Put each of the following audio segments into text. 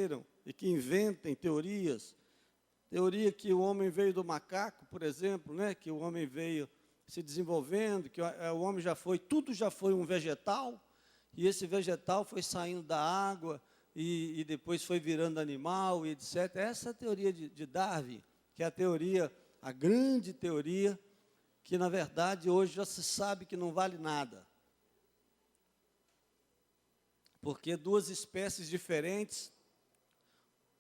queiram e que inventem teorias. Teoria que o homem veio do macaco, por exemplo, né? Que o homem veio se desenvolvendo, que o homem tudo já foi um vegetal, e esse vegetal foi saindo da água e depois foi virando animal, e etc. Essa é a teoria de Darwin, que é a grande teoria, que na verdade hoje já se sabe que não vale nada. Porque duas espécies diferentes,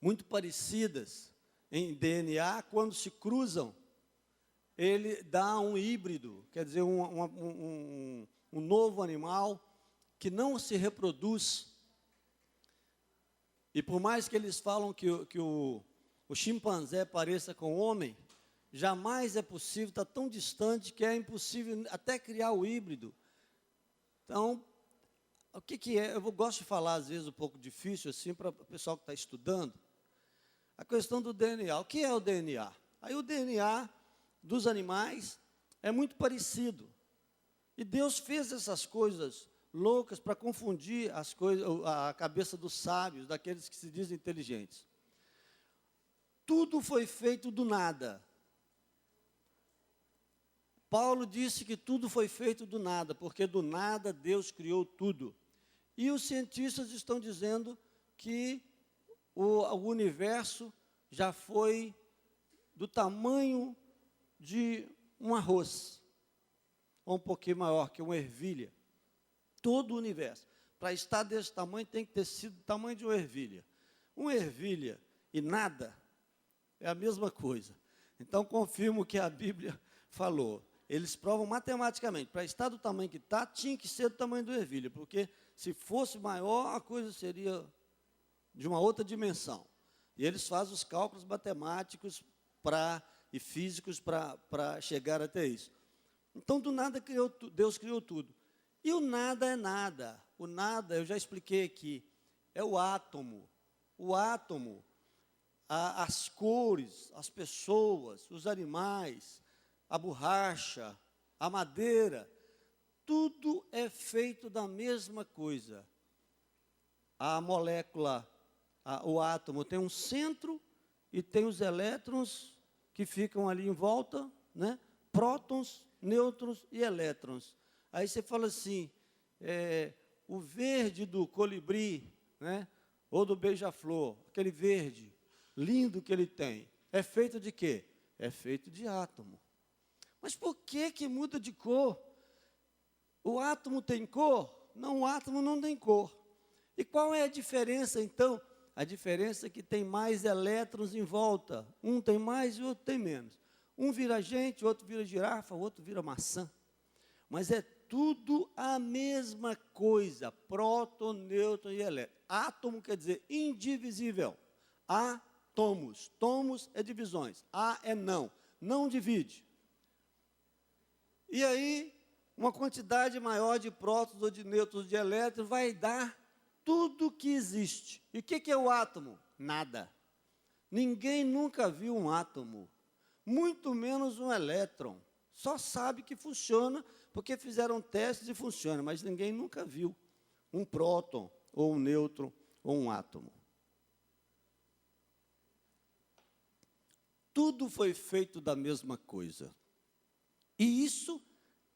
muito parecidas em DNA, quando se cruzam, ele dá um híbrido, quer dizer, um novo animal que não se reproduz. E por mais que eles falam que o chimpanzé pareça com o homem, jamais é possível, está tão distante que é impossível até criar o híbrido. Então, o que é? Eu gosto de falar, às vezes, um pouco difícil, assim, para o pessoal que está estudando, a questão do DNA. O que é o DNA? Aí o DNA dos animais é muito parecido. E Deus fez essas coisas loucas para confundir a cabeça dos sábios, daqueles que se dizem inteligentes. Tudo foi feito do nada. Paulo disse que tudo foi feito do nada, porque do nada Deus criou tudo. E os cientistas estão dizendo que o universo já foi do tamanho de um arroz, ou um pouquinho maior, que uma ervilha. Todo o universo. Para estar desse tamanho, tem que ter sido do tamanho de uma ervilha. Uma ervilha e nada é a mesma coisa. Então, confirmo o que a Bíblia falou. Eles provam matematicamente. Para estar do tamanho que está, tinha que ser do tamanho do ervilha, porque se fosse maior, a coisa seria de uma outra dimensão. E eles fazem os cálculos matemáticos e físicos para chegar até isso. Então, do nada, Deus criou tudo. E o nada é nada. O nada, eu já expliquei aqui, é o átomo. O átomo, as cores, as pessoas, os animais, a borracha, a madeira, tudo é feito da mesma coisa. A molécula, o átomo tem um centro e tem os elétrons que ficam ali em volta, né? Prótons, nêutrons e elétrons. Aí você fala assim, o verde do colibri, né? Ou do beija-flor, aquele verde lindo que ele tem, é feito de quê? É feito de átomo. Mas por que muda de cor? O átomo tem cor? Não, o átomo não tem cor. E qual é a diferença, então? A diferença é que tem mais elétrons em volta. Um tem mais e o outro tem menos. Um vira gente, o outro vira girafa, o outro vira maçã. Mas é tudo a mesma coisa, próton, nêutron e elétron. Átomo quer dizer indivisível. Átomos, tomos é divisões, é não divide. E aí, uma quantidade maior de prótons ou de nêutrons, de elétrons, vai dar tudo que existe. E o que é o átomo? Nada. Ninguém nunca viu um átomo, muito menos um elétron. Só sabe que funciona, porque fizeram testes e funciona, mas ninguém nunca viu um próton, ou um nêutron, ou um átomo. Tudo foi feito da mesma coisa. E isso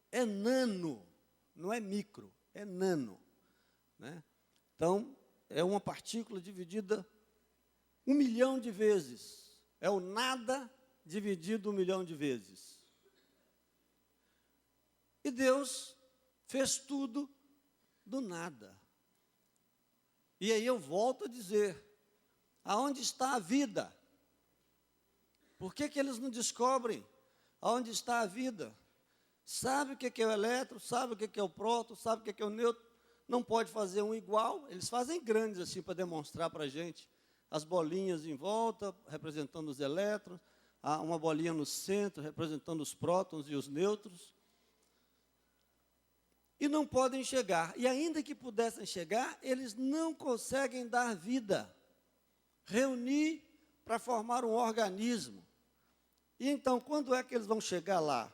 é nano, não é micro, é nano. Né? Então, é uma partícula dividida 1 milhão de vezes. É o nada dividido 1 milhão de vezes. E Deus fez tudo do nada. E aí eu volto a dizer, aonde está a vida? Por que eles não descobrem aonde está a vida? Sabe o que é o elétron, sabe o que é o próton, sabe o que é o nêutron, não pode fazer um igual, eles fazem grandes assim para demonstrar para a gente, as bolinhas em volta, representando os elétrons, uma bolinha no centro, representando os prótons e os nêutrons, e não podem chegar, e ainda que pudessem chegar, eles não conseguem dar vida, reunir para formar um organismo. E então, quando é que eles vão chegar lá?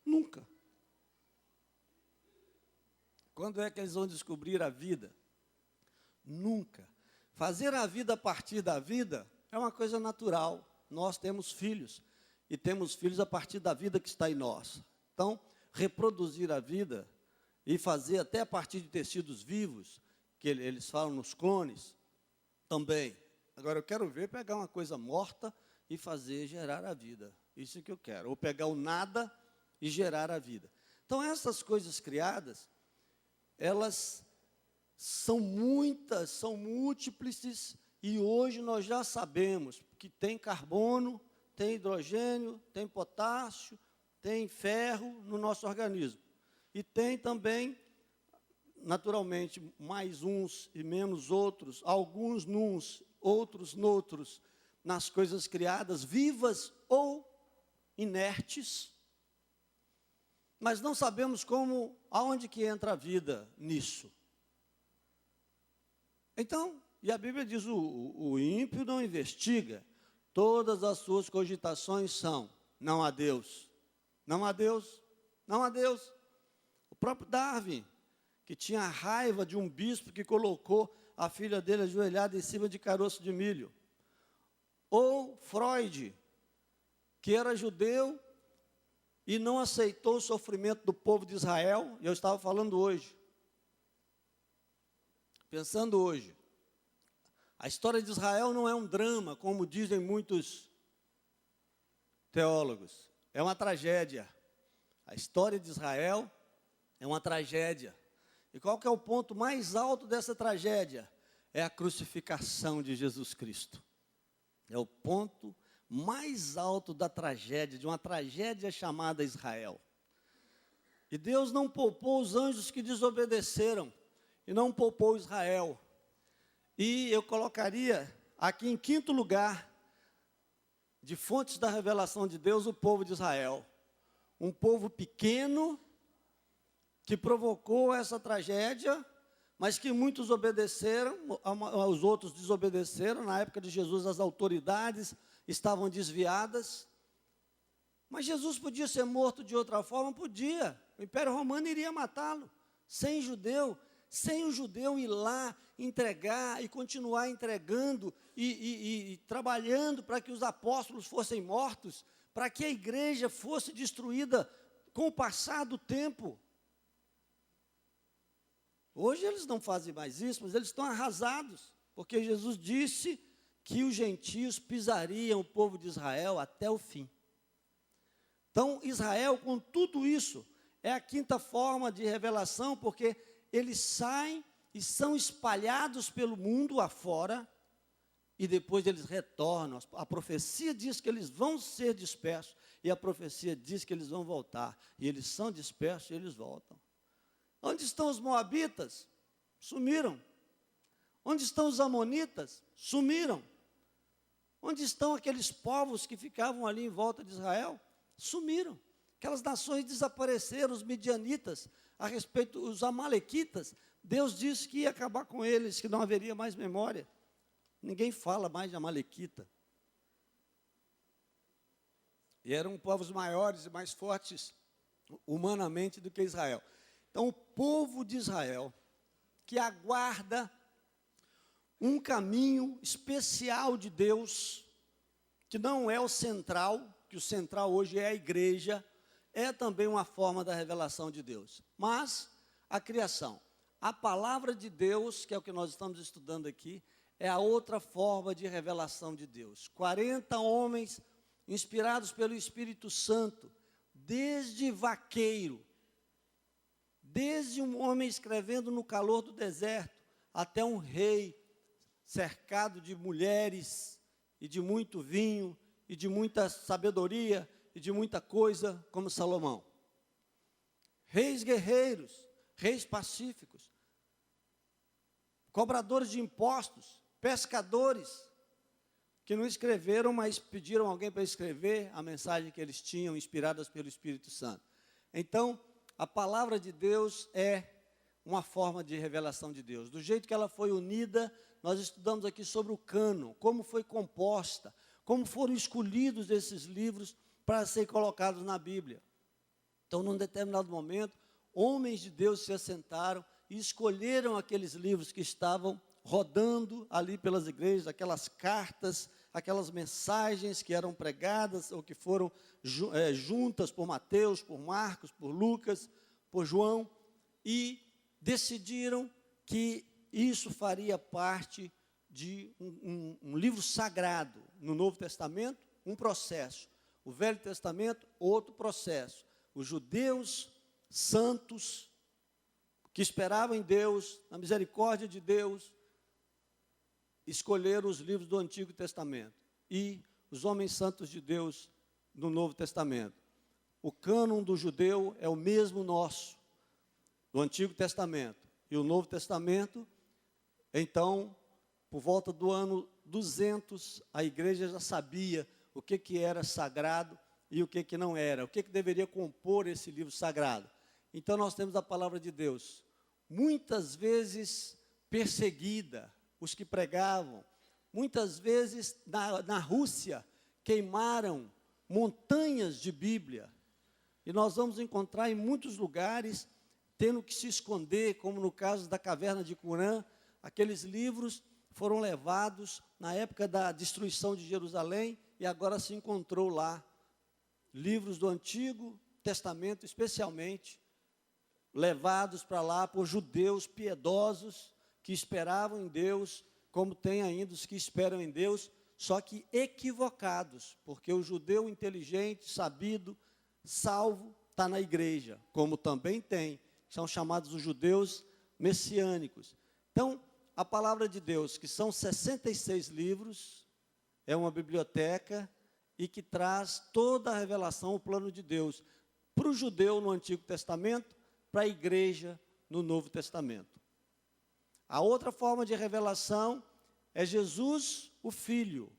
Nunca. Quando é que eles vão descobrir a vida? Nunca. Fazer a vida a partir da vida é uma coisa natural. Nós temos filhos, e temos filhos a partir da vida que está em nós. Então, reproduzir a vida e fazer até a partir de tecidos vivos, que eles falam nos clones, também. Agora, eu quero ver pegar uma coisa morta e fazer gerar a vida. Isso que eu quero. Ou pegar o nada e gerar a vida. Então, essas coisas criadas, elas são muitas, são múltiples, e hoje nós já sabemos que tem carbono, tem hidrogênio, tem potássio, tem ferro no nosso organismo. E tem também, naturalmente, mais uns e menos outros, alguns nuns, outros noutros, nas coisas criadas, vivas ou inertes, mas não sabemos aonde que entra a vida nisso. Então, e a Bíblia diz, o ímpio não investiga, todas as suas cogitações são, não há Deus, não há Deus, não há Deus. O próprio Darwin, que tinha raiva de um bispo que colocou a filha dele ajoelhada em cima de caroço de milho. Ou Freud, que era judeu e não aceitou o sofrimento do povo de Israel, e eu estava falando hoje, pensando hoje, a história de Israel não é um drama, como dizem muitos teólogos, é uma tragédia. A história de Israel é uma tragédia. E qual que é o ponto mais alto dessa tragédia? É a crucificação de Jesus Cristo. É o ponto mais alto da tragédia, de uma tragédia chamada Israel. E Deus não poupou os anjos que desobedeceram, e não poupou Israel. E eu colocaria aqui em quinto lugar, de fontes da revelação de Deus, o povo de Israel. Um povo pequeno, que provocou essa tragédia, mas que muitos obedeceram, os outros desobedeceram. Na época de Jesus, as autoridades estavam desviadas. Mas Jesus podia ser morto de outra forma? Podia. O Império Romano iria matá-lo, sem o judeu ir lá, entregar e continuar entregando e trabalhando para que os apóstolos fossem mortos, para que a igreja fosse destruída com o passar do tempo. Hoje eles não fazem mais isso, mas eles estão arrasados, porque Jesus disse que os gentios pisariam o povo de Israel até o fim. Então, Israel, com tudo isso, é a quinta forma de revelação, porque eles saem e são espalhados pelo mundo afora, e depois eles retornam. A profecia diz que eles vão ser dispersos, e a profecia diz que eles vão voltar, e eles são dispersos e eles voltam. Onde estão os moabitas? Sumiram. Onde estão os amonitas? Sumiram. Onde estão aqueles povos que ficavam ali em volta de Israel? Sumiram. Aquelas nações desapareceram, os midianitas, os amalequitas. Deus disse que ia acabar com eles, que não haveria mais memória. Ninguém fala mais de amalequita. E eram povos maiores e mais fortes humanamente do que Israel. Então, o povo de Israel, que aguarda um caminho especial de Deus, que não é o central, que o central hoje é a igreja, é também uma forma da revelação de Deus. Mas a criação, a palavra de Deus, que é o que nós estamos estudando aqui, é a outra forma de revelação de Deus. 40 homens inspirados pelo Espírito Santo, desde vaqueiro, desde um homem escrevendo no calor do deserto, até um rei cercado de mulheres e de muito vinho e de muita sabedoria e de muita coisa, como Salomão. Reis guerreiros, reis pacíficos, cobradores de impostos, pescadores, que não escreveram, mas pediram alguém para escrever a mensagem que eles tinham, inspiradas pelo Espírito Santo. Então, a palavra de Deus é uma forma de revelação de Deus. Do jeito que ela foi unida, nós estudamos aqui sobre o cânon, como foi composta, como foram escolhidos esses livros para serem colocados na Bíblia. Então, num determinado momento, homens de Deus se assentaram e escolheram aqueles livros que estavam rodando ali pelas igrejas, aquelas cartas, aquelas mensagens que eram pregadas ou que foram juntas por Mateus, por Marcos, por Lucas, por João, e decidiram que isso faria parte de um livro sagrado. No Novo Testamento, um processo. O Velho Testamento, outro processo. Os judeus santos, que esperavam em Deus, na misericórdia de Deus, escolheram os livros do Antigo Testamento. E os homens santos de Deus no Novo Testamento. O cânon do judeu é o mesmo nosso, do Antigo Testamento. E o Novo Testamento, então, por volta do ano 200, a igreja já sabia o que era sagrado e o que não era, o que deveria compor esse livro sagrado. Então, nós temos a palavra de Deus, muitas vezes perseguida, os que pregavam, muitas vezes na Rússia, queimaram montanhas de Bíblia, e nós vamos encontrar em muitos lugares, tendo que se esconder, como no caso da caverna de Qumran. Aqueles livros foram levados na época da destruição de Jerusalém, e agora se encontrou lá livros do Antigo Testamento, especialmente, levados para lá por judeus piedosos, que esperavam em Deus, como tem ainda os que esperam em Deus, só que equivocados, porque o judeu inteligente, sabido, salvo, está na igreja, como também tem, são chamados os judeus messiânicos. Então, a palavra de Deus, que são 66 livros, é uma biblioteca e que traz toda a revelação, o plano de Deus, para o judeu no Antigo Testamento, para a igreja no Novo Testamento. A outra forma de revelação é Jesus, o Filho,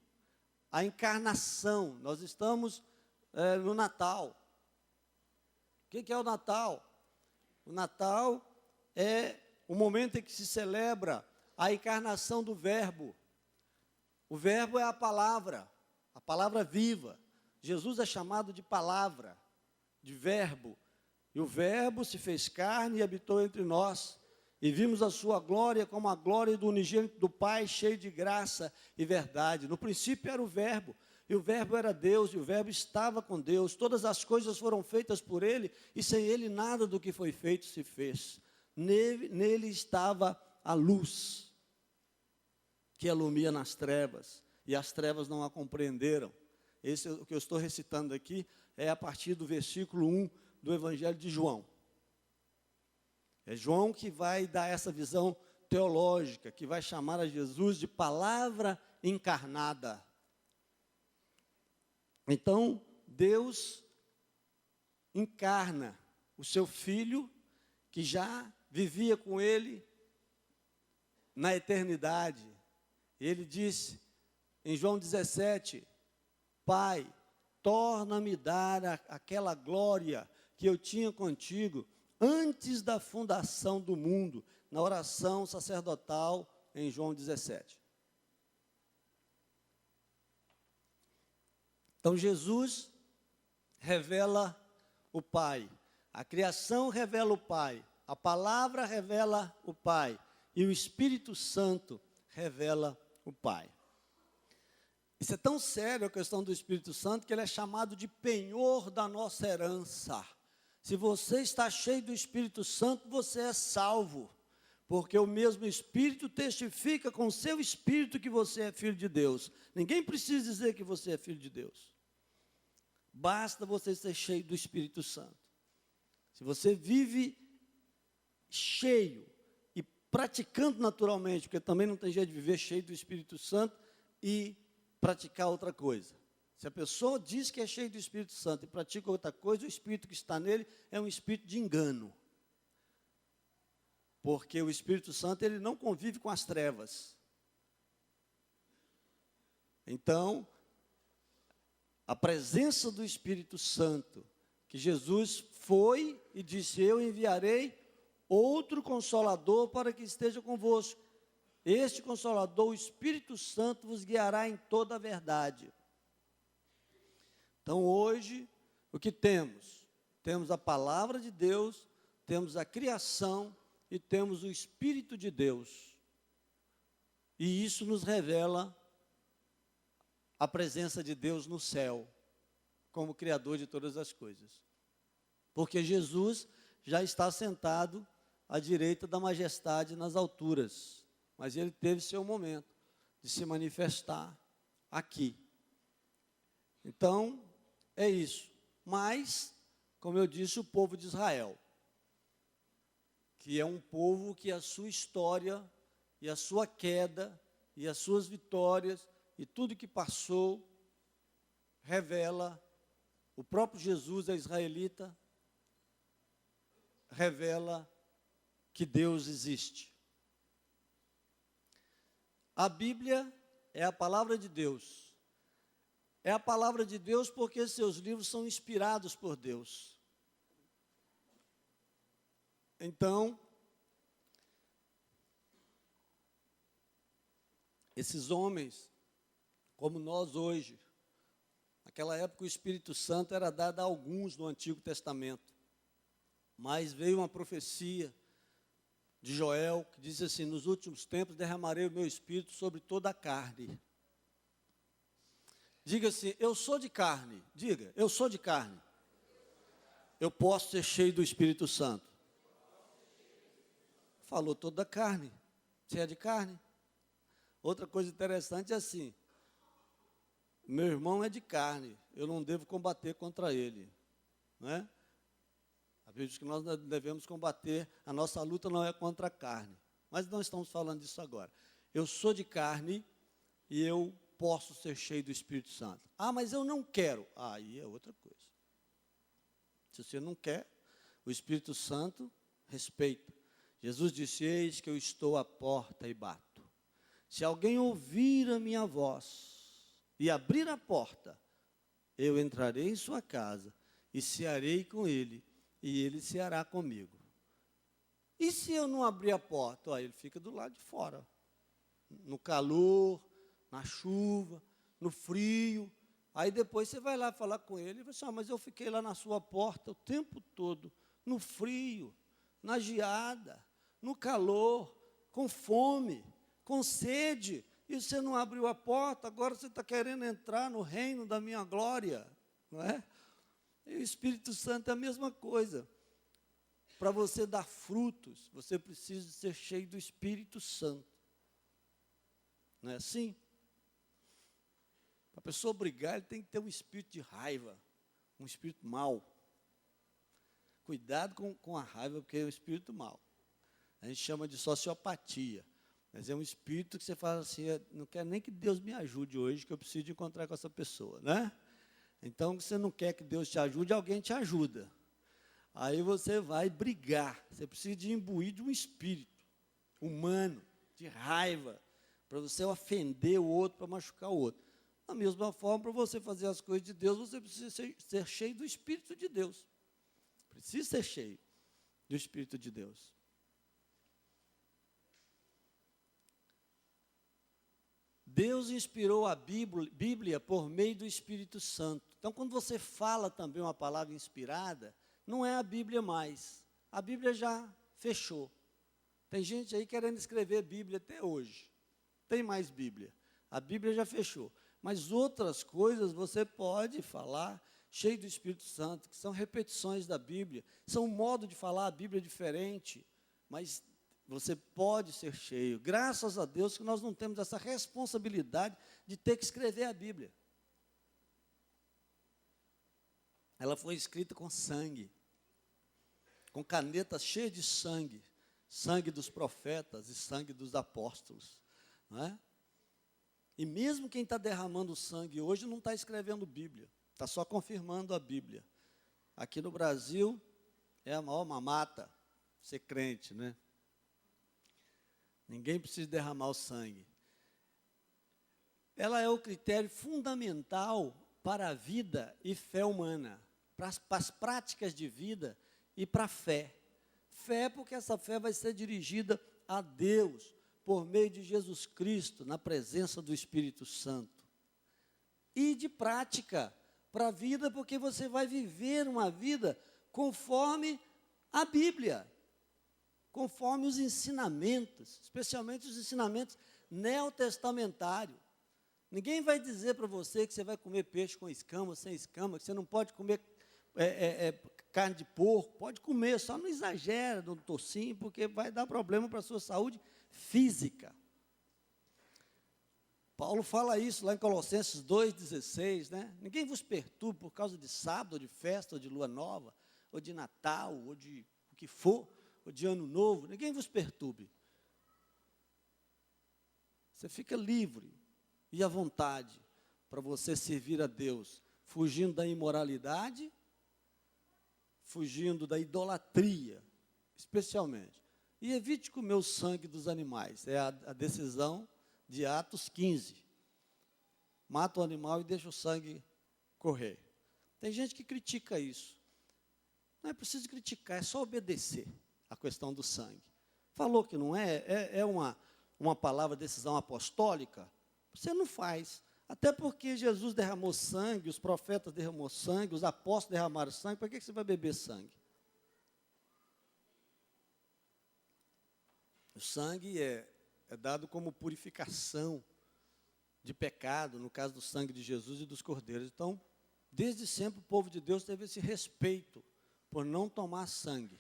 a encarnação. Nós estamos no Natal. O que é o Natal? O Natal é o momento em que se celebra a encarnação do Verbo. O Verbo é a palavra viva. Jesus é chamado de palavra, de Verbo. E o Verbo se fez carne e habitou entre nós. E vimos a sua glória como a glória do unigênito do Pai, cheio de graça e verdade. No princípio era o Verbo, e o Verbo era Deus, e o Verbo estava com Deus. Todas as coisas foram feitas por Ele, e sem Ele nada do que foi feito se fez. Nele estava a luz, que alumia nas trevas, e as trevas não a compreenderam. Esse é o que eu estou recitando aqui, é a partir do versículo 1 do Evangelho de João. É João que vai dar essa visão teológica, que vai chamar a Jesus de palavra encarnada. Então, Deus encarna o seu Filho, que já vivia com Ele na eternidade. Ele disse em João 17, Pai, torna-me dar aquela glória que eu tinha contigo antes da fundação do mundo, na oração sacerdotal em João 17. Então, Jesus revela o Pai, a criação revela o Pai, a palavra revela o Pai, e o Espírito Santo revela o Pai. Isso é tão sério, a questão do Espírito Santo, que ele é chamado de penhor da nossa herança. Se você está cheio do Espírito Santo, você é salvo, porque o mesmo Espírito testifica com o seu Espírito que você é filho de Deus. Ninguém precisa dizer que você é filho de Deus. Basta você ser cheio do Espírito Santo. Se você vive cheio e praticando naturalmente, porque também não tem jeito de viver cheio do Espírito Santo e praticar outra coisa. Se a pessoa diz que é cheio do Espírito Santo e pratica outra coisa, o Espírito que está nele é um espírito de engano. Porque o Espírito Santo, ele não convive com as trevas. Então, a presença do Espírito Santo, que Jesus foi e disse, eu enviarei outro Consolador para que esteja convosco. Este Consolador, o Espírito Santo, vos guiará em toda a verdade. Então, hoje, o que temos? Temos a palavra de Deus, temos a criação e temos o Espírito de Deus. E isso nos revela a presença de Deus no céu, como Criador de todas as coisas. Porque Jesus já está sentado à direita da majestade nas alturas, mas ele teve seu momento de se manifestar aqui. Então, é isso. Mas, como eu disse, o povo de Israel, que é um povo que a sua história e a sua queda e as suas vitórias e tudo que passou revela, o próprio Jesus é israelita, revela que Deus existe. A Bíblia é a palavra de Deus. É a palavra de Deus porque seus livros são inspirados por Deus. Então, esses homens, como nós hoje, naquela época o Espírito Santo era dado a alguns no Antigo Testamento, mas veio uma profecia de Joel, que diz assim: nos últimos tempos derramarei o meu Espírito sobre toda a carne. Diga assim: eu sou de carne. Diga: eu sou de carne. Eu posso ser cheio do Espírito Santo. Falou toda a carne. Você é de carne? Outra coisa interessante é assim: meu irmão é de carne, eu não devo combater contra ele, não é? A Bíblia diz que nós devemos combater, a nossa luta não é contra a carne, mas não estamos falando disso agora. Eu sou de carne e eu posso ser cheio do Espírito Santo. Ah, mas eu não quero. Aí é outra coisa. Se você não quer, o Espírito Santo respeita. Jesus disse: eis que eu estou à porta e bato. Se alguém ouvir a minha voz e abrir a porta, eu entrarei em sua casa e cearei com ele, e ele ceará comigo. E se eu não abrir a porta? Ele fica do lado de fora, no calor, na chuva, no frio. Aí depois você vai lá falar com ele e vai assim: mas eu fiquei lá na sua porta o tempo todo, no frio, na geada, no calor, com fome, com sede, e você não abriu a porta, agora você está querendo entrar no reino da minha glória, não é? E o Espírito Santo é a mesma coisa. Para você dar frutos, você precisa ser cheio do Espírito Santo. Não é assim? Para a pessoa brigar, ele tem que ter um espírito de raiva, um espírito mau. Cuidado com a raiva, porque é um espírito mau. A gente chama de sociopatia. Mas é um espírito que você fala assim: não quero nem que Deus me ajude hoje, que eu preciso encontrar com essa pessoa, né? Então, você não quer que Deus te ajude, alguém te ajuda. Aí você vai brigar. Você precisa de imbuir de um espírito humano, de raiva, para você ofender o outro, para machucar o outro. Da mesma forma, para você fazer as coisas de Deus, você precisa ser cheio do Espírito de Deus. Precisa ser cheio do Espírito de Deus. Deus inspirou a Bíblia por meio do Espírito Santo. Então, quando você fala também uma palavra inspirada, não é a Bíblia mais. A Bíblia já fechou. Tem gente aí querendo escrever Bíblia até hoje. Tem mais Bíblia. A Bíblia já fechou. Mas outras coisas você pode falar cheio do Espírito Santo, que são repetições da Bíblia, são um modo de falar a Bíblia diferente, mas você pode ser cheio. Graças a Deus que nós não temos essa responsabilidade de ter que escrever a Bíblia. Ela foi escrita com sangue, com caneta cheia de sangue, sangue dos profetas e sangue dos apóstolos, não é? E mesmo quem está derramando sangue hoje não está escrevendo Bíblia, está só confirmando a Bíblia. Aqui no Brasil é a maior mamata ser crente, né? Ninguém precisa derramar o sangue. Ela é o critério fundamental para a vida e fé humana, para as práticas de vida e para a fé. Fé porque essa fé vai ser dirigida a Deus, por meio de Jesus Cristo, na presença do Espírito Santo. E de prática para a vida, porque você vai viver uma vida conforme a Bíblia, conforme os ensinamentos, especialmente os ensinamentos neotestamentário. Ninguém vai dizer para você que você vai comer peixe com escama, sem escama, que você não pode comer carne de porco. Pode comer, só não exagera no tocinho, porque vai dar problema para a sua saúde física. Paulo fala isso lá em Colossenses 2,16, né? Ninguém vos perturbe por causa de sábado, ou de festa, ou de lua nova, ou de Natal, ou de o que for, ou de ano novo. Ninguém vos perturbe. Você fica livre e à vontade para você servir a Deus, fugindo da imoralidade, fugindo da idolatria, especialmente. E evite comer o sangue dos animais. É a decisão de Atos 15. Mata o animal e deixa o sangue correr. Tem gente que critica isso. Não é preciso criticar, é só obedecer a questão do sangue. Falou que não é uma palavra de decisão apostólica, você não faz. Até porque Jesus derramou sangue, os profetas derramou sangue, os apóstolos derramaram sangue, para que você vai beber sangue? O sangue é dado como purificação de pecado, no caso do sangue de Jesus e dos cordeiros. Então, desde sempre o povo de Deus teve esse respeito por não tomar sangue.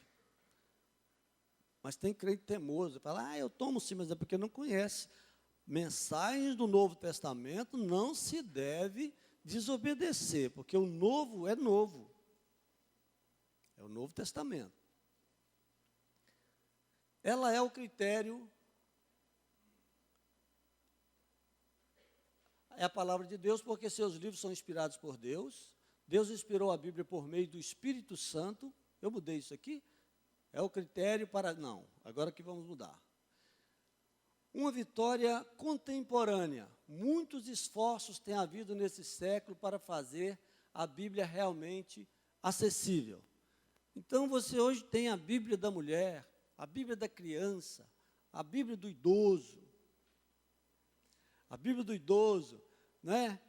Mas tem crente teimoso, fala, eu tomo sim, mas é porque não conhece. Mensagens do Novo Testamento não se deve desobedecer, porque o novo é novo. É o Novo Testamento. Ela é o critério, é a palavra de Deus, porque seus livros são inspirados por Deus. Deus inspirou a Bíblia por meio do Espírito Santo. Eu mudei isso aqui? É o critério para... Não, agora que vamos mudar. Uma vitória contemporânea. Muitos esforços têm havido nesse século para fazer a Bíblia realmente acessível. Então, você hoje tem a Bíblia da mulher, a Bíblia da criança, a Bíblia do idoso. A Bíblia do idoso, né?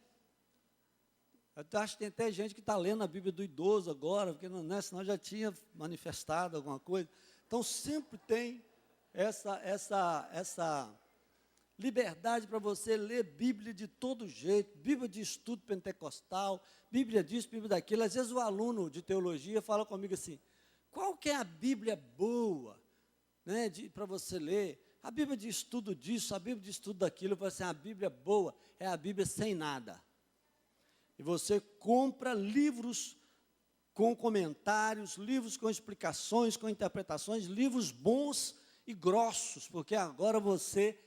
Eu acho que tem até gente que está lendo a Bíblia do idoso agora, porque não, senão já tinha manifestado alguma coisa. Então, sempre tem essa liberdade para você ler Bíblia de todo jeito, Bíblia de estudo pentecostal, Bíblia disso, Bíblia daquilo. Às vezes o aluno de teologia fala comigo assim, qual que é a Bíblia boa, né, para você ler? A Bíblia de estudo disso, a Bíblia de estudo daquilo. Eu falo assim, a Bíblia boa é a Bíblia sem nada. E você compra livros com comentários, livros com explicações, com interpretações, livros bons e grossos, porque agora você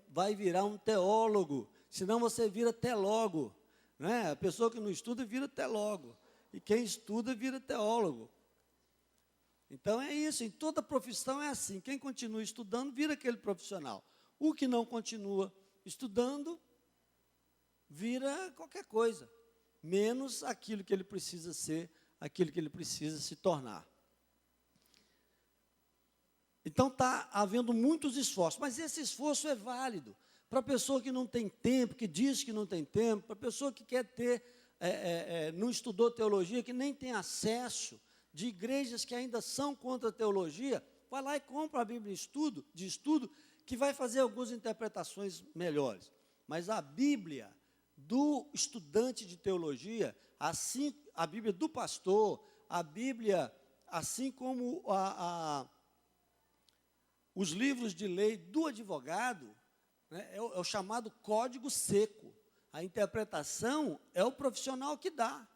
vai virar um teólogo, senão você vira telógo, né? A pessoa que não estuda vira telógo, e quem estuda vira teólogo. Então é isso, em toda profissão é assim, quem continua estudando vira aquele profissional. O que não continua estudando vira qualquer coisa, menos aquilo que ele precisa ser, aquilo que ele precisa se tornar. Então está havendo muitos esforços, mas esse esforço é válido para a pessoa que não tem tempo, que diz que não tem tempo, para a pessoa que quer ter, não estudou teologia, que nem tem acesso, de igrejas que ainda são contra a teologia, vai lá e compra a Bíblia de estudo, que vai fazer algumas interpretações melhores. Mas a Bíblia do estudante de teologia, assim, a Bíblia do pastor, a Bíblia, assim como os livros de lei do advogado, né, é o chamado código seco. A interpretação é o profissional que dá,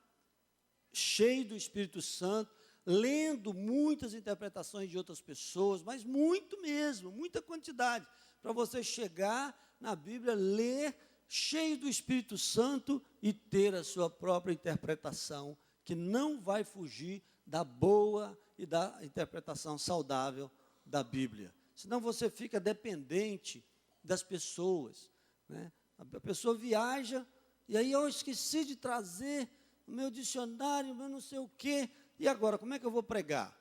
cheio do Espírito Santo, lendo muitas interpretações de outras pessoas, mas muito mesmo, muita quantidade, para você chegar na Bíblia, ler, cheio do Espírito Santo e ter a sua própria interpretação, que não vai fugir da boa e da interpretação saudável da Bíblia. Senão você fica dependente das pessoas, né? A pessoa viaja, e aí eu esqueci de trazer o meu dicionário, o meu não sei o quê, e agora, como é que eu vou pregar?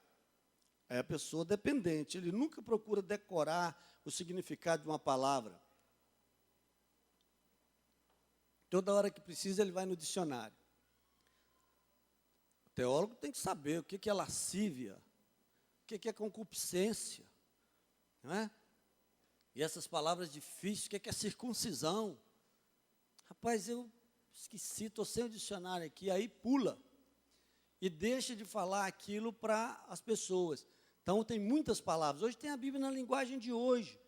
É a pessoa dependente, ele nunca procura decorar o significado de uma palavra. Toda hora que precisa, ele vai no dicionário. O teólogo tem que saber o que é lascívia, o que é concupiscência, não é? E essas palavras difíceis, o que é circuncisão? Rapaz, eu esqueci, estou sem o dicionário aqui, aí pula. E deixa de falar aquilo para as pessoas. Então, tem muitas palavras. Hoje tem a Bíblia na linguagem de hoje.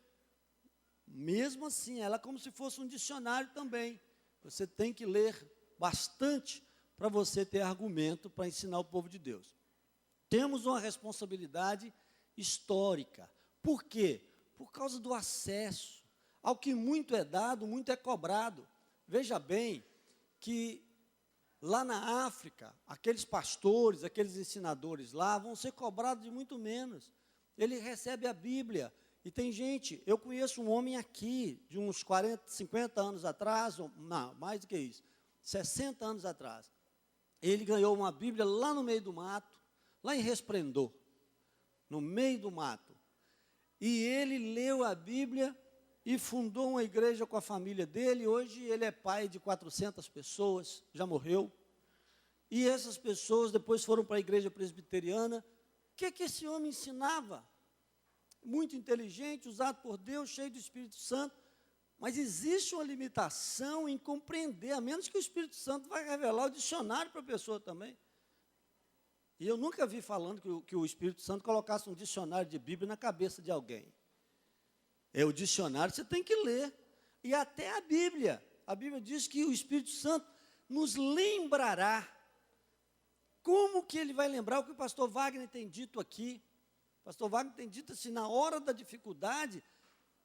Mesmo assim, ela é como se fosse um dicionário também. Você tem que ler bastante para você ter argumento para ensinar o povo de Deus. Temos uma responsabilidade histórica. Por quê? Por causa do acesso. Ao que muito é dado, muito é cobrado. Veja bem que lá na África, aqueles pastores, aqueles ensinadores lá, vão ser cobrados de muito menos. Ele recebe a Bíblia. E tem gente, eu conheço um homem aqui, de uns 40, 50 anos atrás, não, mais do que isso, 60 anos atrás. Ele ganhou uma Bíblia lá no meio do mato, lá em Resplendor, no meio do mato. E ele leu a Bíblia e fundou uma igreja com a família dele. Hoje ele é pai de 400 pessoas, já morreu. E essas pessoas depois foram para a igreja presbiteriana. O que esse homem ensinava? Muito inteligente, usado por Deus, cheio do Espírito Santo. Mas existe uma limitação em compreender, a menos que o Espírito Santo vai revelar o dicionário para a pessoa também. E eu nunca vi falando que o Espírito Santo colocasse um dicionário de Bíblia na cabeça de alguém. É o dicionário, você tem que ler. E até a Bíblia diz que o Espírito Santo nos lembrará. Como que ele vai lembrar o que o pastor Wagner tem dito aqui? O pastor Wagner tem dito assim, na hora da dificuldade,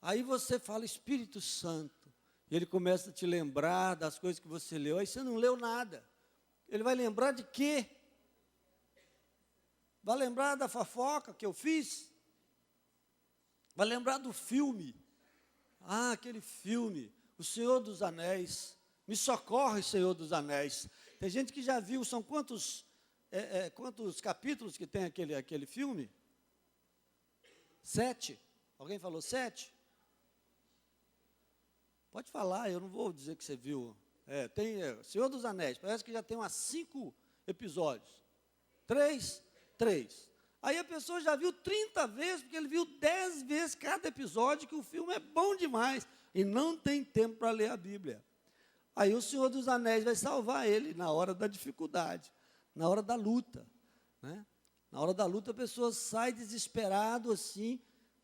aí você fala, Espírito Santo, e ele começa a te lembrar das coisas que você leu, aí você não leu nada. Ele vai lembrar de quê? Vai lembrar da fofoca que eu fiz? Vai lembrar do filme? Ah, aquele filme, O Senhor dos Anéis. Me socorre, Senhor dos Anéis. Tem gente que já viu, são quantos capítulos que tem aquele filme? 7. Alguém falou 7? Pode falar, eu não vou dizer que você viu. Tem Senhor dos Anéis, parece que já tem umas 5 episódios. 3. Aí a pessoa já viu 30 vezes, porque ele viu 10 vezes cada episódio, que o filme é bom demais, e não tem tempo para ler a Bíblia. Aí o Senhor dos Anéis vai salvar ele na hora da dificuldade, na hora da luta, né? Na hora da luta a pessoa sai desesperado assim,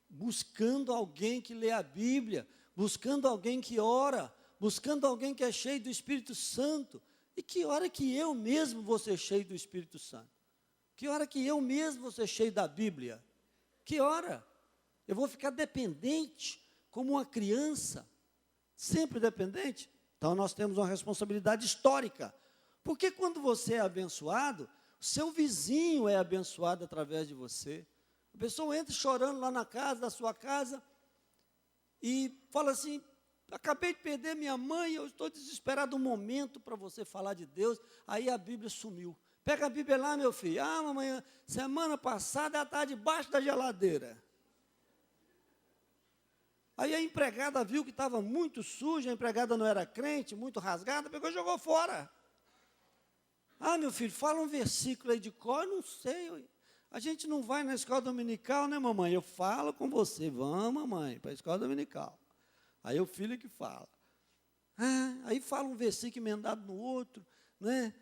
buscando alguém que lê a Bíblia, buscando alguém que ora, buscando alguém que é cheio do Espírito Santo. E que hora que eu mesmo vou ser cheio do Espírito Santo? Que hora que eu mesmo vou ser cheio da Bíblia? Que hora? Eu vou ficar dependente, como uma criança, sempre dependente? Então nós temos uma responsabilidade histórica. Porque quando você é abençoado, seu vizinho é abençoado através de você. A pessoa entra chorando lá na sua casa, e fala assim, acabei de perder minha mãe, eu estou desesperado, um momento para você falar de Deus, aí a Bíblia sumiu. Pega a Bíblia lá, meu filho. Ah, mamãe, semana passada ela estava debaixo da geladeira. Aí a empregada viu que estava muito suja, a empregada não era crente, muito rasgada, pegou e jogou fora. Ah, meu filho, fala um versículo aí de cor, eu não sei. A gente não vai na escola dominical, né, mamãe? Eu falo com você, vamos, mamãe, para a escola dominical. Aí o filho que fala. Aí fala um versículo emendado no outro, né?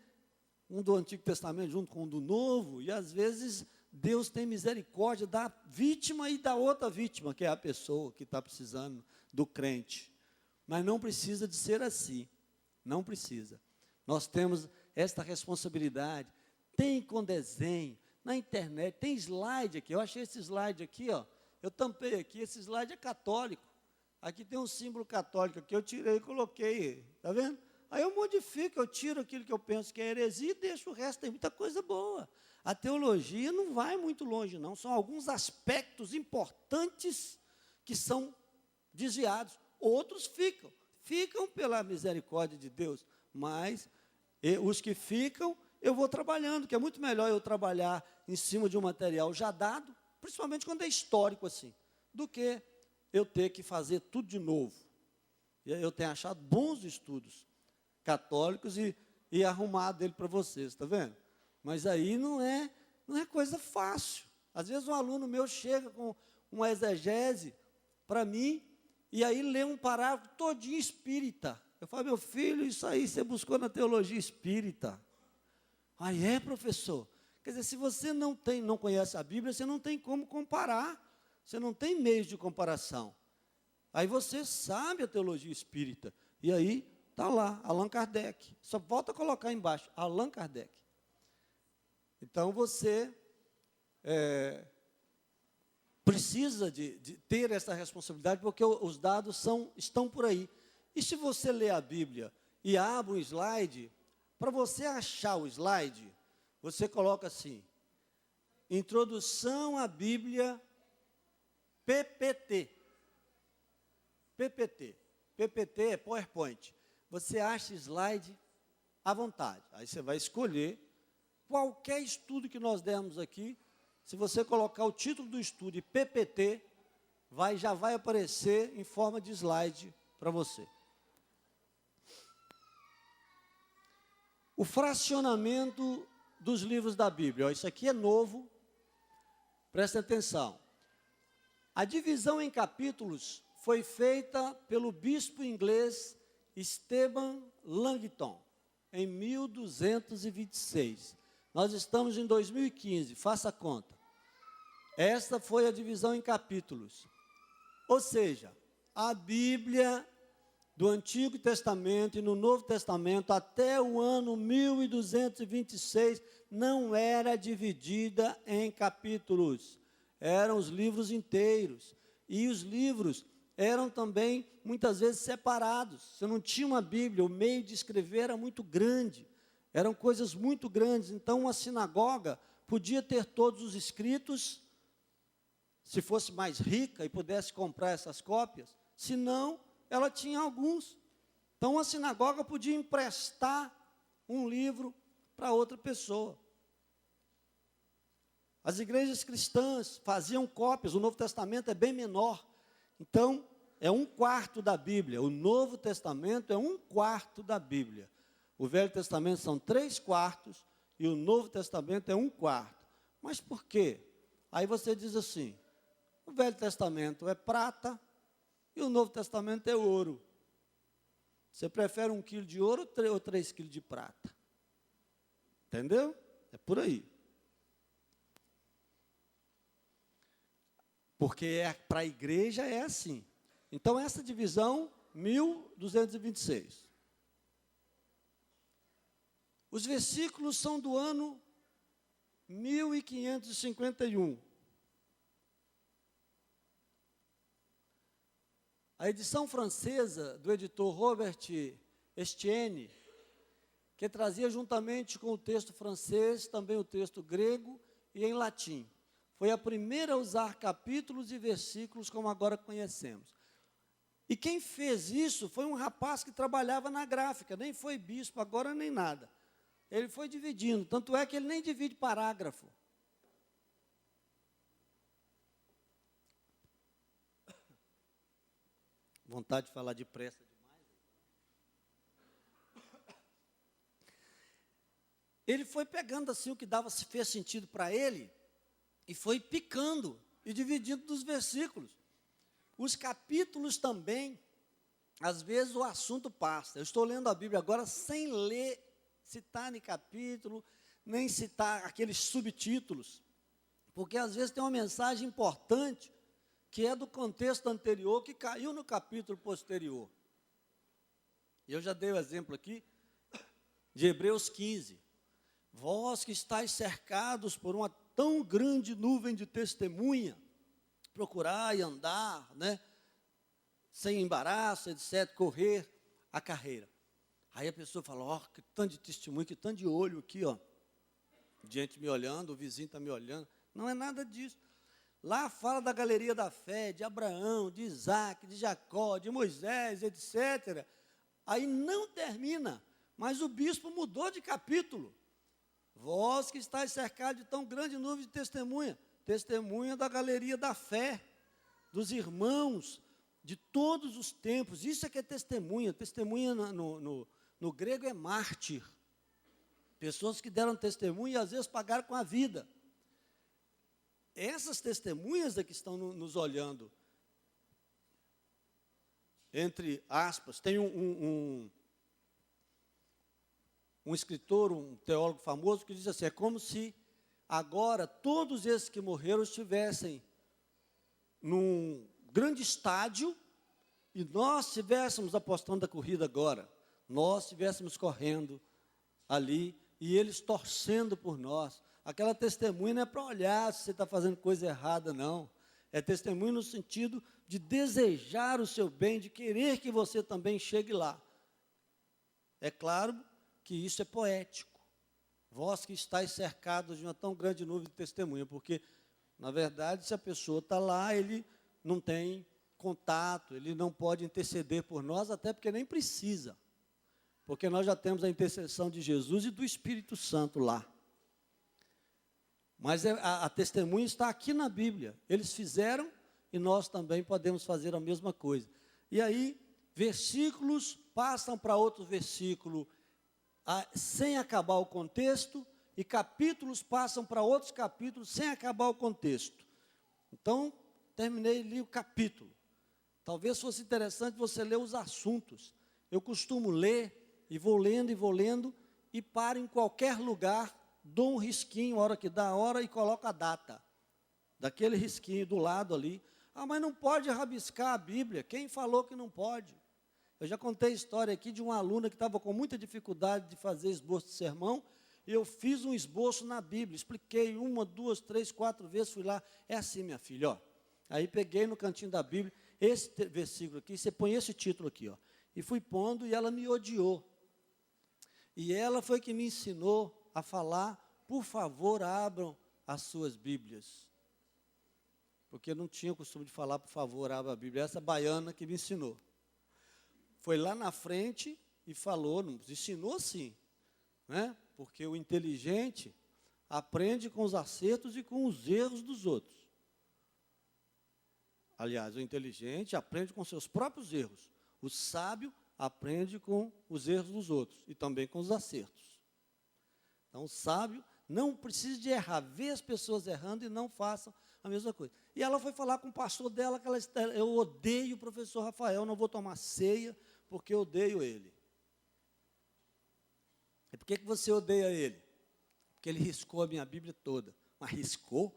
Um do Antigo Testamento junto com um do Novo, e às vezes Deus tem misericórdia da vítima e da outra vítima, que é a pessoa que está precisando do crente. Mas não precisa de ser assim, não precisa. Nós temos esta responsabilidade. Tem com desenho, na internet, tem slide aqui. Eu achei esse slide aqui, ó. Eu tampei aqui, esse slide é católico. Aqui tem um símbolo católico aqui, eu tirei e coloquei, tá vendo? Aí eu modifico, eu tiro aquilo que eu penso que é heresia e deixo o resto, tem muita coisa boa. A teologia não vai muito longe, não. São alguns aspectos importantes que são desviados. Outros ficam pela misericórdia de Deus, mas os que ficam, eu vou trabalhando, que é muito melhor eu trabalhar em cima de um material já dado, principalmente quando é histórico assim, do que eu ter que fazer tudo de novo. E eu tenho achado bons estudos católicos e arrumado ele para vocês, está vendo? Mas aí não é coisa fácil. Às vezes um aluno meu chega com uma exegese para mim e aí lê um parágrafo todinho espírita. Eu falo, meu filho, isso aí você buscou na teologia espírita. Aí é, professor. Quer dizer, se você não conhece a Bíblia, você não tem como comparar. Você não tem meios de comparação. Aí você sabe a teologia espírita. E aí está lá, Allan Kardec. Só volta a colocar embaixo, Allan Kardec. Então você precisa de ter essa responsabilidade, porque os dados estão por aí. E se você ler a Bíblia e abre um slide, para você achar o slide, você coloca assim, Introdução à Bíblia PPT. PPT. PPT é PowerPoint. Você acha slide à vontade. Aí você vai escolher qualquer estudo que nós demos aqui. Se você colocar o título do estudo e PPT, já vai aparecer em forma de slide para você. O fracionamento dos livros da Bíblia. Ó, isso aqui é novo, presta atenção. A divisão em capítulos foi feita pelo bispo inglês Stephen Langton, em 1226. Nós estamos em 2015, faça a conta. Esta foi a divisão em capítulos. Ou seja, a Bíblia do Antigo Testamento e no Novo Testamento, até o ano 1226, não era dividida em capítulos. Eram os livros inteiros. E os livros eram também, muitas vezes, separados. Você não tinha uma Bíblia, o meio de escrever era muito grande. Eram coisas muito grandes. Então, uma sinagoga podia ter todos os escritos, se fosse mais rica e pudesse comprar essas cópias. Se não, ela tinha alguns. Então, a sinagoga podia emprestar um livro para outra pessoa. As igrejas cristãs faziam cópias, o Novo Testamento é bem menor. Então, é 1/4 da Bíblia. O Novo Testamento é 1/4 da Bíblia. O Velho Testamento são 3/4 e o Novo Testamento é 1/4. Mas por quê? Aí você diz assim, o Velho Testamento é prata e o Novo Testamento é ouro. Você prefere 1 quilo de ouro ou 3 quilos de prata? Entendeu? É por aí. Porque para a igreja é assim. Então, essa divisão, 1226. Os versículos são do ano 1551. A edição francesa do editor Robert Estienne, que trazia juntamente com o texto francês, também o texto grego e em latim. Foi a primeira a usar capítulos e versículos como agora conhecemos. E quem fez isso foi um rapaz que trabalhava na gráfica, nem foi bispo agora nem nada. Ele foi dividindo, tanto é que ele nem divide parágrafo. Vontade de falar depressa demais. Ele foi pegando assim o que fez sentido para ele e foi picando e dividindo dos versículos. Os capítulos também, às vezes o assunto passa. Eu estou lendo a Bíblia agora sem ler, citar em capítulo, nem citar aqueles subtítulos, porque às vezes tem uma mensagem importante que é do contexto anterior, que caiu no capítulo posterior. Eu já dei o exemplo aqui de Hebreus 15. Vós que estáis cercados por uma tão grande nuvem de testemunha, procurai andar, né, sem embaraço, etc., correr a carreira. Aí a pessoa fala, ó, que tanto de testemunho, que tanto de olho aqui, ó, gente me olhando, o vizinho está me olhando. Não é nada disso. Lá fala da galeria da fé, de Abraão, de Isaac, de Jacó, de Moisés, etc. Aí não termina, mas o bispo mudou de capítulo. Vós que estáis cercados de tão grande nuvem de testemunha, testemunha da galeria da fé, dos irmãos, de todos os tempos. Isso é que é testemunha. Testemunha no grego é mártir. Pessoas que deram testemunho e às vezes pagaram com a vida. Essas testemunhas é que estão nos olhando. entre aspas, tem um escritor, um teólogo famoso, que diz assim, é como se agora todos esses que morreram estivessem num grande estádio e nós estivéssemos apostando a corrida agora, nós estivéssemos correndo ali e eles torcendo por nós. Aquela testemunha não é para olhar se você está fazendo coisa errada, não. É testemunho no sentido de desejar o seu bem, de querer que você também chegue lá. É claro que isso é poético. Vós que estáis cercados de uma tão grande nuvem de testemunha, porque, na verdade, se a pessoa está lá, ele não tem contato, ele não pode interceder por nós, até porque nem precisa. Porque nós já temos a intercessão de Jesus e do Espírito Santo lá. Mas a testemunha está aqui na Bíblia. Eles fizeram e nós também podemos fazer a mesma coisa. E aí, versículos passam para outro versículo sem acabar o contexto, e capítulos passam para outros capítulos sem acabar o contexto. Então, terminei ali o capítulo. Talvez fosse interessante você ler os assuntos. Eu costumo ler, e vou lendo, e paro em qualquer lugar, dou um risquinho, a hora que dá a hora, e coloco a data. Daquele risquinho do lado ali. Ah, mas não pode rabiscar a Bíblia. Quem falou que não pode? Eu já contei a história aqui de uma aluna que estava com muita dificuldade de fazer esboço de sermão, e eu fiz um esboço na Bíblia, expliquei 1, 2, 3, 4 vezes, fui lá, é assim, minha filha, ó. Aí peguei no cantinho da Bíblia, esse versículo aqui, você põe esse título aqui, ó, e fui pondo, e ela me odiou. E ela foi que me ensinou a falar, por favor, abram as suas Bíblias. Porque eu não tinha o costume de falar, por favor, abra a Bíblia, essa baiana que me ensinou. Foi lá na frente e falou, nos ensinou assim, né? Porque o inteligente aprende com os acertos e com os erros dos outros. Aliás, o inteligente aprende com seus próprios erros. O sábio aprende com os erros dos outros e também com os acertos. Então, o sábio não precisa de errar, vê as pessoas errando e não façam a mesma coisa. E ela foi falar com o pastor dela, que eu odeio o professor Rafael, não vou tomar ceia, porque eu odeio ele. E por que você odeia ele? Porque ele riscou a minha Bíblia toda. Mas riscou?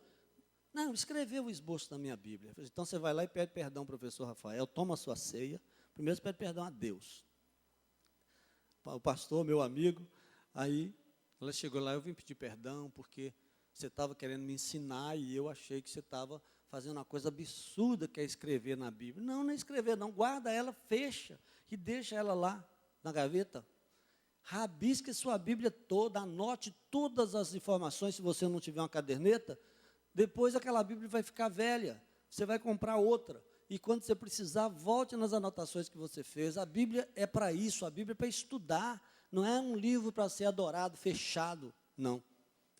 Não, escreveu o esboço da minha Bíblia. Então você vai lá e pede perdão ao professor Rafael, toma a sua ceia, primeiro você pede perdão a Deus. O pastor, meu amigo, aí ela chegou lá, eu vim pedir perdão, porque você estava querendo me ensinar e eu achei que você estava fazendo uma coisa absurda, que é escrever na Bíblia. Não, não é escrever não, guarda ela, fecha e deixa ela lá na gaveta. Rabisque sua Bíblia toda, anote todas as informações, se você não tiver uma caderneta, depois aquela Bíblia vai ficar velha, você vai comprar outra, e quando você precisar, volte nas anotações que você fez. A Bíblia é para isso, a Bíblia é para estudar, não é um livro para ser adorado, fechado, não,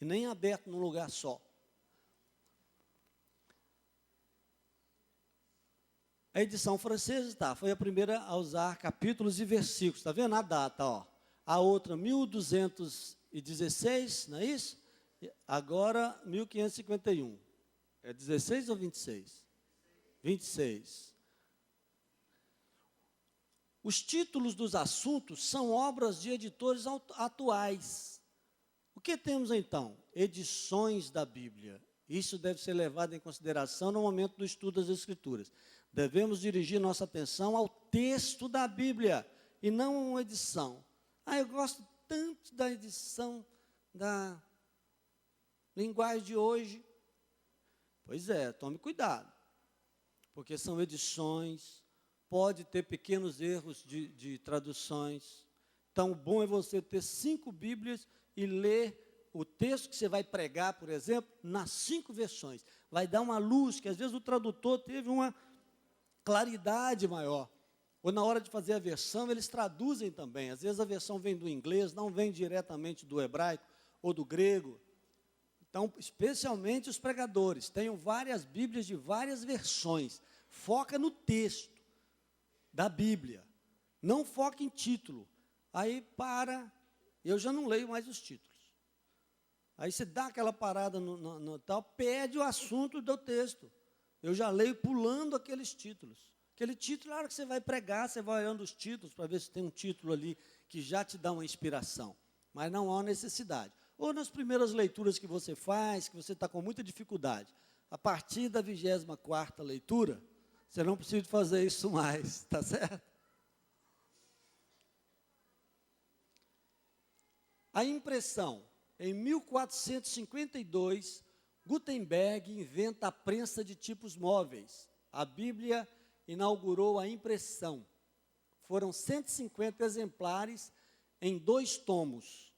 e nem aberto num lugar só. A edição francesa, foi a primeira a usar capítulos e versículos, está vendo a data, ó. A outra, 1216, não é isso? Agora, 1551. É 16 ou 26? 26. Os títulos dos assuntos são obras de editores atuais. O que temos, então? Edições da Bíblia. Isso deve ser levado em consideração no momento do estudo das Escrituras. Devemos dirigir nossa atenção ao texto da Bíblia, e não a uma edição. Ah, eu gosto tanto da edição da linguagem de hoje. Pois é, tome cuidado, porque são edições, pode ter pequenos erros de traduções. Então, o bom é você ter 5 Bíblias e ler o texto que você vai pregar, por exemplo, nas 5 versões. Vai dar uma luz, que às vezes o tradutor teve uma claridade maior. Ou na hora de fazer a versão, eles traduzem também. Às vezes a versão vem do inglês, não vem diretamente do hebraico ou do grego. Então, especialmente os pregadores, tenham várias Bíblias de várias versões. Foca no texto da Bíblia. Não foca em título. Aí eu já não leio mais os títulos. Aí você dá aquela parada no tal, pede o assunto do texto. Eu já leio pulando aqueles títulos. Aquele título, na hora que você vai pregar, você vai olhando os títulos para ver se tem um título ali que já te dá uma inspiração. Mas não há necessidade. Ou nas primeiras leituras que você faz, que você está com muita dificuldade. A partir da 24ª leitura, você não precisa fazer isso mais, tá certo? A impressão. Em 1452, Gutenberg inventa a prensa de tipos móveis. A Bíblia inaugurou a impressão. Foram 150 exemplares em 2 tomos.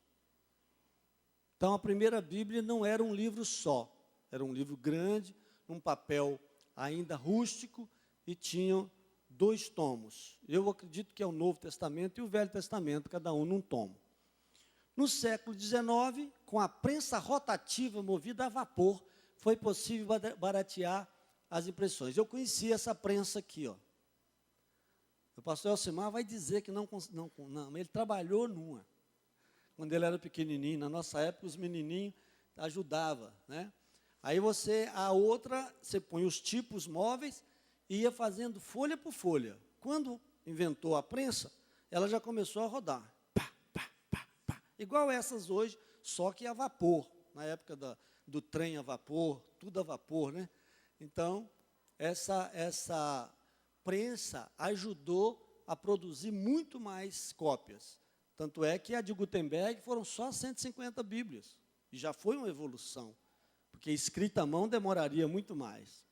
Então, a primeira Bíblia não era um livro só. Era um livro grande, num papel ainda rústico, e tinham 2 tomos. Eu acredito que é o Novo Testamento e o Velho Testamento, cada um num tomo. No século XIX, com a prensa rotativa movida a vapor, foi possível baratear as impressões. Eu conheci essa prensa aqui, ó. O pastor Elcimar vai dizer que não, ele trabalhou numa. Quando ele era pequenininho, na nossa época, os menininhos ajudavam, né? Aí a outra, você põe os tipos móveis e ia fazendo folha por folha. Quando inventou a prensa, ela já começou a rodar. Igual essas hoje, só que a vapor. Na época do trem a vapor, tudo a vapor, né? Então, essa prensa ajudou a produzir muito mais cópias. Tanto é que a de Gutenberg foram só 150 Bíblias. E já foi uma evolução, porque escrita à mão demoraria muito mais.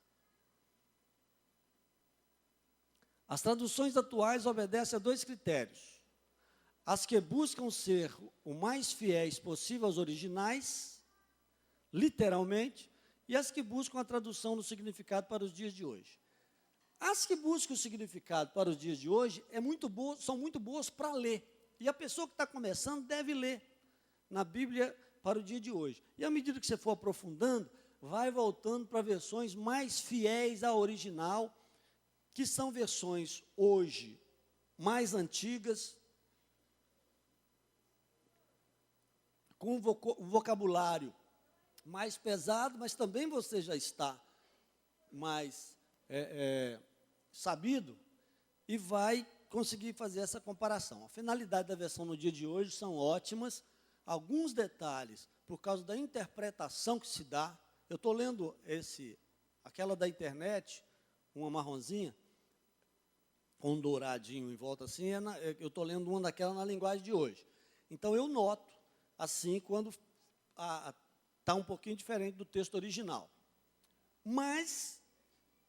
As traduções atuais obedecem a 2 critérios. As que buscam ser o mais fiéis possível aos originais, literalmente, e as que buscam a tradução do significado para os dias de hoje. As que buscam o significado para os dias de hoje são muito boas para ler. E a pessoa que está começando deve ler na Bíblia para o dia de hoje. E à medida que você for aprofundando, vai voltando para versões mais fiéis ao original, que são versões hoje mais antigas, com um vocabulário mais pesado, mas também você já está mais sabido e vai conseguir fazer essa comparação. A finalidade da versão no dia de hoje são ótimas, alguns detalhes, por causa da interpretação que se dá. Eu estou lendo aquela da internet, uma marronzinha, com um douradinho em volta assim, eu estou lendo uma daquela na linguagem de hoje. Então, eu noto, assim, quando está um pouquinho diferente do texto original. Mas,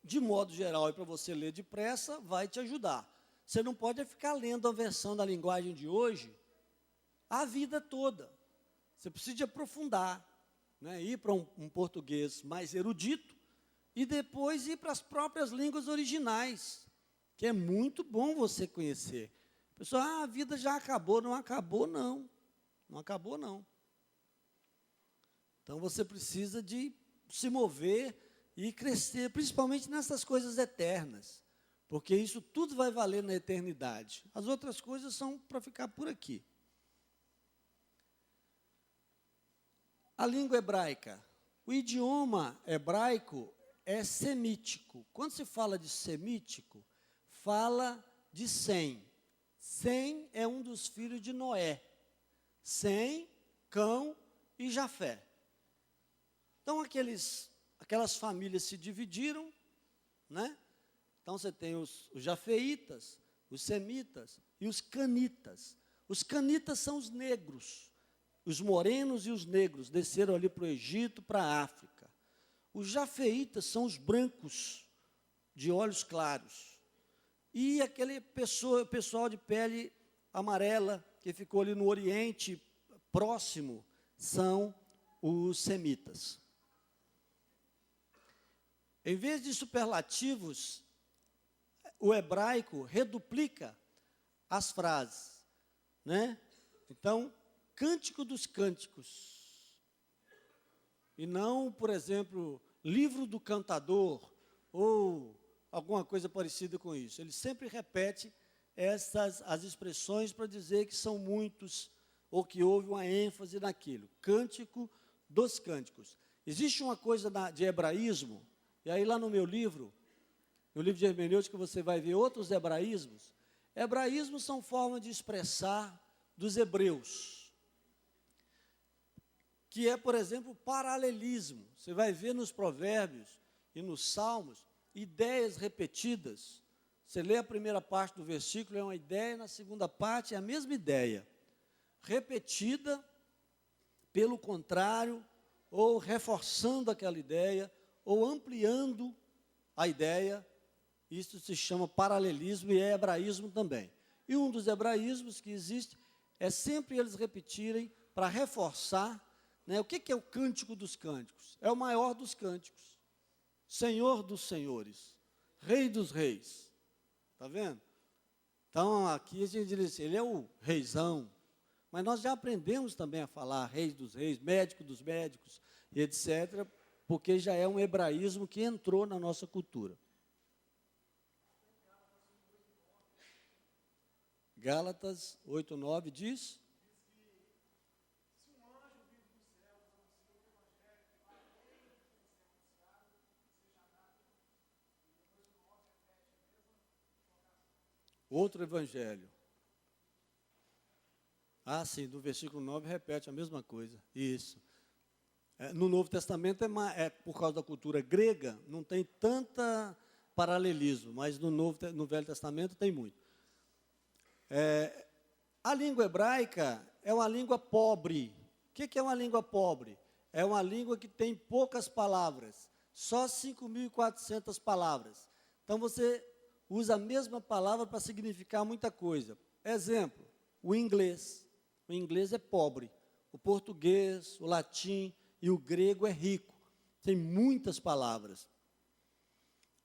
de modo geral, e para você ler depressa, vai te ajudar. Você não pode ficar lendo a versão da linguagem de hoje a vida toda. Você precisa de aprofundar, né? Ir para um português mais erudito e depois ir para as próprias línguas originais, que é muito bom você conhecer. Pessoal, a vida já acabou. Não acabou, não. Não acabou, não. Então, você precisa de se mover e crescer, principalmente nessas coisas eternas, porque isso tudo vai valer na eternidade. As outras coisas são para ficar por aqui. A língua hebraica. O idioma hebraico é semítico. Quando se fala de semítico, fala de Sem. Sem é um dos filhos de Noé. Sem, Cão e Jafé. Então, aquelas famílias se dividiram, né? Então, você tem os jafeitas, os semitas e os canitas. Os canitas são os negros. Os morenos e os negros desceram ali para o Egito, para a África. Os jafeitas são os brancos, de olhos claros. E aquele pessoal de pele amarela, que ficou ali no Oriente Próximo, são os semitas. Em vez de superlativos, o hebraico reduplica as frases, né? Então, Cântico dos Cânticos, e não, por exemplo, Livro do Cantador, ou alguma coisa parecida com isso. Ele sempre repete as expressões para dizer que são muitos, ou que houve uma ênfase naquilo. Cântico dos Cânticos. Existe uma coisa de hebraísmo, e aí lá no meu livro, no livro de hermenêutica você vai ver outros hebraísmos. Hebraísmos são formas de expressar dos hebreus, que é, por exemplo, paralelismo. Você vai ver nos provérbios e nos salmos ideias repetidas. Você lê a primeira parte do versículo, é uma ideia, na segunda parte é a mesma ideia, repetida, pelo contrário, ou reforçando aquela ideia, ou ampliando a ideia. Isso se chama paralelismo e é hebraísmo também. E um dos hebraísmos que existe é sempre eles repetirem para reforçar, né, o que é o cântico dos cânticos? É o maior dos cânticos, Senhor dos senhores, Rei dos reis. Está vendo? Então, aqui a gente diz assim, ele é o reizão, mas nós já aprendemos também a falar Rei dos reis, Médico dos médicos, e etc., porque já é um hebraísmo que entrou na nossa cultura. Gálatas 8:9 diz... Outro evangelho. Ah, sim, do versículo 9 repete a mesma coisa. Isso. No Novo Testamento, por causa da cultura grega, não tem tanta paralelismo, mas no Velho Testamento tem muito. A língua hebraica é uma língua pobre. O que é uma língua pobre? É uma língua que tem poucas palavras, só 5.400 palavras. Então, você usa a mesma palavra para significar muita coisa. Exemplo, o inglês. O inglês é pobre. O português, o latim e o grego é rico. Tem muitas palavras.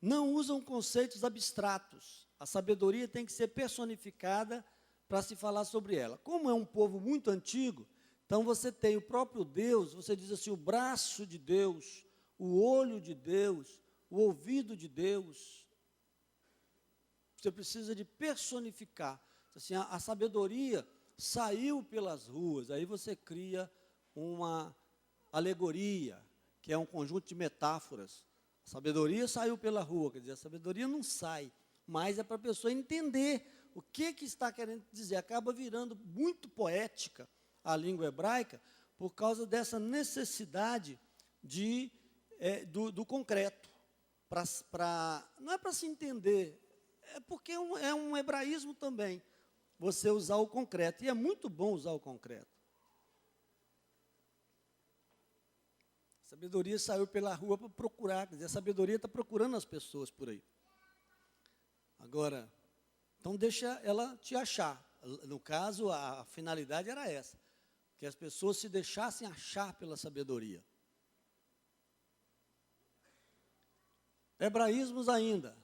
Não usam conceitos abstratos. A sabedoria tem que ser personificada para se falar sobre ela. Como é um povo muito antigo, então você tem o próprio Deus, você diz assim, o braço de Deus, o olho de Deus, o ouvido de Deus. Você precisa de personificar. Assim, a sabedoria saiu pelas ruas, aí você cria uma alegoria, que é um conjunto de metáforas. A sabedoria saiu pela rua, quer dizer, a sabedoria não sai, mas é para a pessoa entender o que está querendo dizer. Acaba virando muito poética a língua hebraica, por causa dessa necessidade do concreto. Não é para se entender, é porque é um hebraísmo também, você usar o concreto, e é muito bom usar o concreto. A sabedoria saiu pela rua para procurar, quer dizer, a sabedoria está procurando as pessoas por aí. Agora, então deixa ela te achar. No caso, a finalidade era essa, que as pessoas se deixassem achar pela sabedoria. Hebraísmos ainda.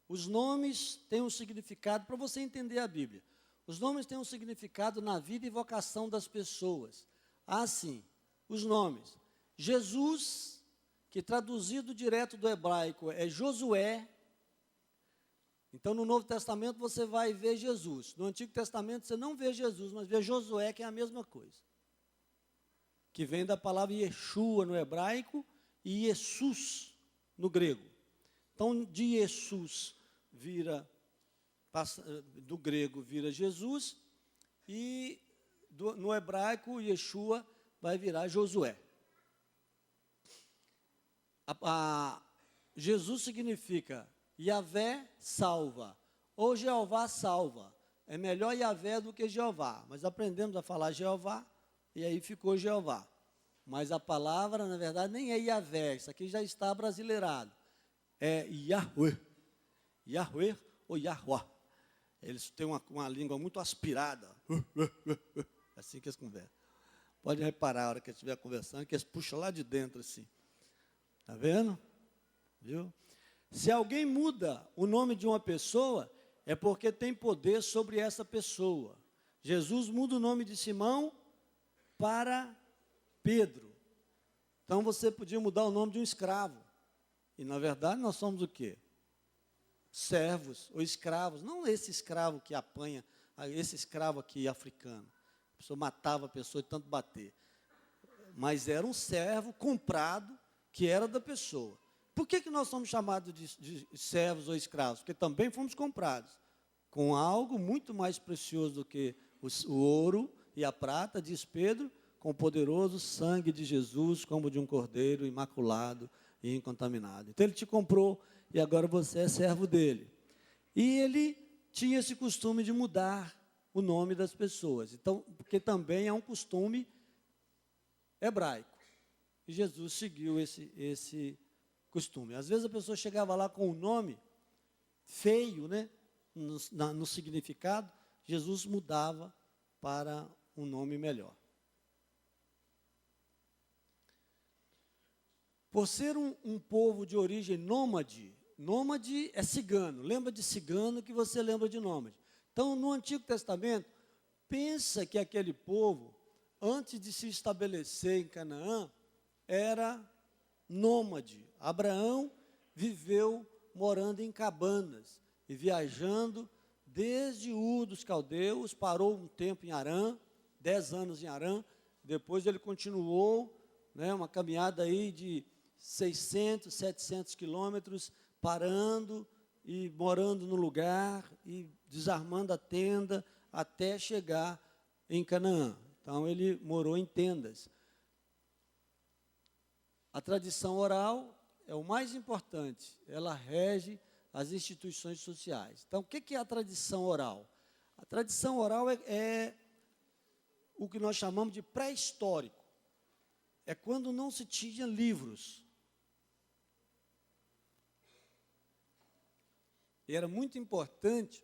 Os nomes têm um significado, para você entender a Bíblia. Os nomes têm um significado na vida e vocação das pessoas. Assim, os nomes. Jesus, que traduzido direto do hebraico é Josué. Então, no Novo Testamento você vai ver Jesus. No Antigo Testamento você não vê Jesus, mas vê Josué, que é a mesma coisa. Que vem da palavra Yeshua no hebraico e Jesus no grego. Então, de Jesus do grego vira Jesus, e no hebraico Yeshua vai virar Josué. Jesus significa Yahvé salva, ou Jeová salva. É melhor Yahvé do que Jeová, mas aprendemos a falar Jeová, e aí ficou Jeová. Mas a palavra, na verdade, nem é Yahvé, isso aqui já está brasileirado. É Yahweh. Yahweh ou Yahweh. Eles têm uma língua muito aspirada. É assim que eles conversam. Pode reparar a hora que eles estiver conversando, que eles puxam lá de dentro assim. Está vendo? Viu? Se alguém muda o nome de uma pessoa, é porque tem poder sobre essa pessoa. Jesus muda o nome de Simão para Pedro. Então você podia mudar o nome de um escravo. E na verdade nós somos o quê? Servos ou escravos. Não esse escravo que apanha, esse escravo aqui africano. A pessoa matava a pessoa de tanto bater. Mas era um servo comprado que era da pessoa. por que nós somos chamados de servos ou escravos? Porque também fomos comprados com algo muito mais precioso do que o ouro e a prata, diz Pedro, com o poderoso sangue de Jesus, como de um cordeiro imaculado e incontaminado. Então ele te comprou e agora você é servo dele. E ele tinha esse costume de mudar o nome das pessoas. Então, porque também é um costume hebraico. E Jesus seguiu esse costume. Às vezes a pessoa chegava lá com um nome feio, né, no significado, Jesus mudava para um nome melhor. Por ser um povo de origem nômade, nômade é cigano, lembra de cigano que você lembra de nômade. Então, no Antigo Testamento, pensa que aquele povo, antes de se estabelecer em Canaã, era nômade. Abraão viveu morando em cabanas e viajando desde Ur dos Caldeus, parou um tempo em Harã, 10 anos em Harã, depois ele continuou, né, uma caminhada aí de 600, 700 quilômetros, parando e morando no lugar e desarmando a tenda até chegar em Canaã. Então, ele morou em tendas. A tradição oral é o mais importante, ela rege as instituições sociais. Então, o que é a tradição oral? A tradição oral é o que nós chamamos de pré-histórico. É quando não se tinha livros. E era muito importante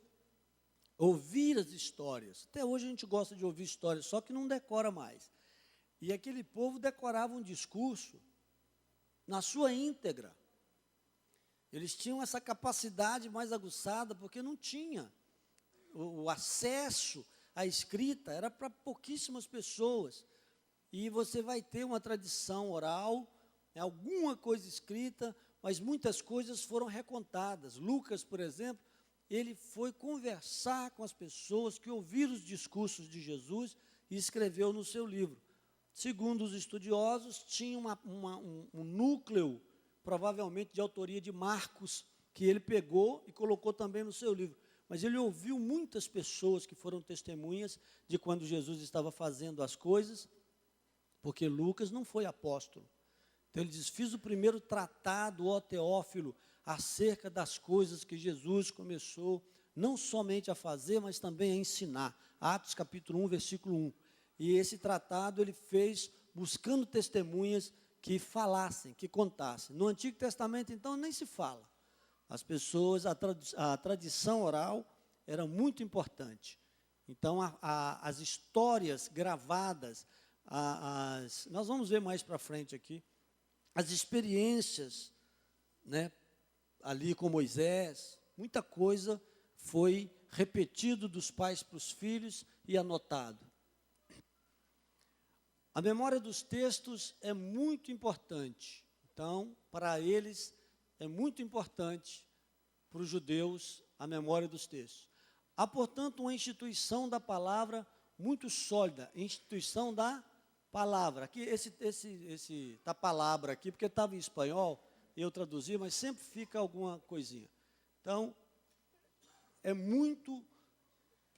ouvir as histórias. Até hoje a gente gosta de ouvir histórias, só que não decora mais. E aquele povo decorava um discurso na sua íntegra. Eles tinham essa capacidade mais aguçada, porque não tinha o acesso à escrita, era para pouquíssimas pessoas. E você vai ter uma tradição oral, alguma coisa escrita, mas muitas coisas foram recontadas. Lucas, por exemplo, ele foi conversar com as pessoas que ouviram os discursos de Jesus e escreveu no seu livro. Segundo os estudiosos, tinha um núcleo, provavelmente de autoria de Marcos, que ele pegou e colocou também no seu livro. Mas ele ouviu muitas pessoas que foram testemunhas de quando Jesus estava fazendo as coisas, porque Lucas não foi apóstolo. Então ele diz, fiz o primeiro tratado, ó Teófilo, acerca das coisas que Jesus começou, não somente a fazer, mas também a ensinar. Atos capítulo 1, versículo 1. E esse tratado ele fez buscando testemunhas que falassem, que contassem. No Antigo Testamento, então, nem se fala. As pessoas, a tradição oral era muito importante. Então, as histórias gravadas, nós vamos ver mais para frente aqui, as experiências, né, ali com Moisés, muita coisa foi repetido dos pais para os filhos e anotado. A memória dos textos é muito importante. Então, para eles, é muito importante, para os judeus, a memória dos textos. Há, portanto, uma instituição da palavra muito sólida, instituição da palavra. Aqui, esse da palavra aqui, porque estava em espanhol, eu traduzi, mas sempre fica alguma coisinha. Então, é muito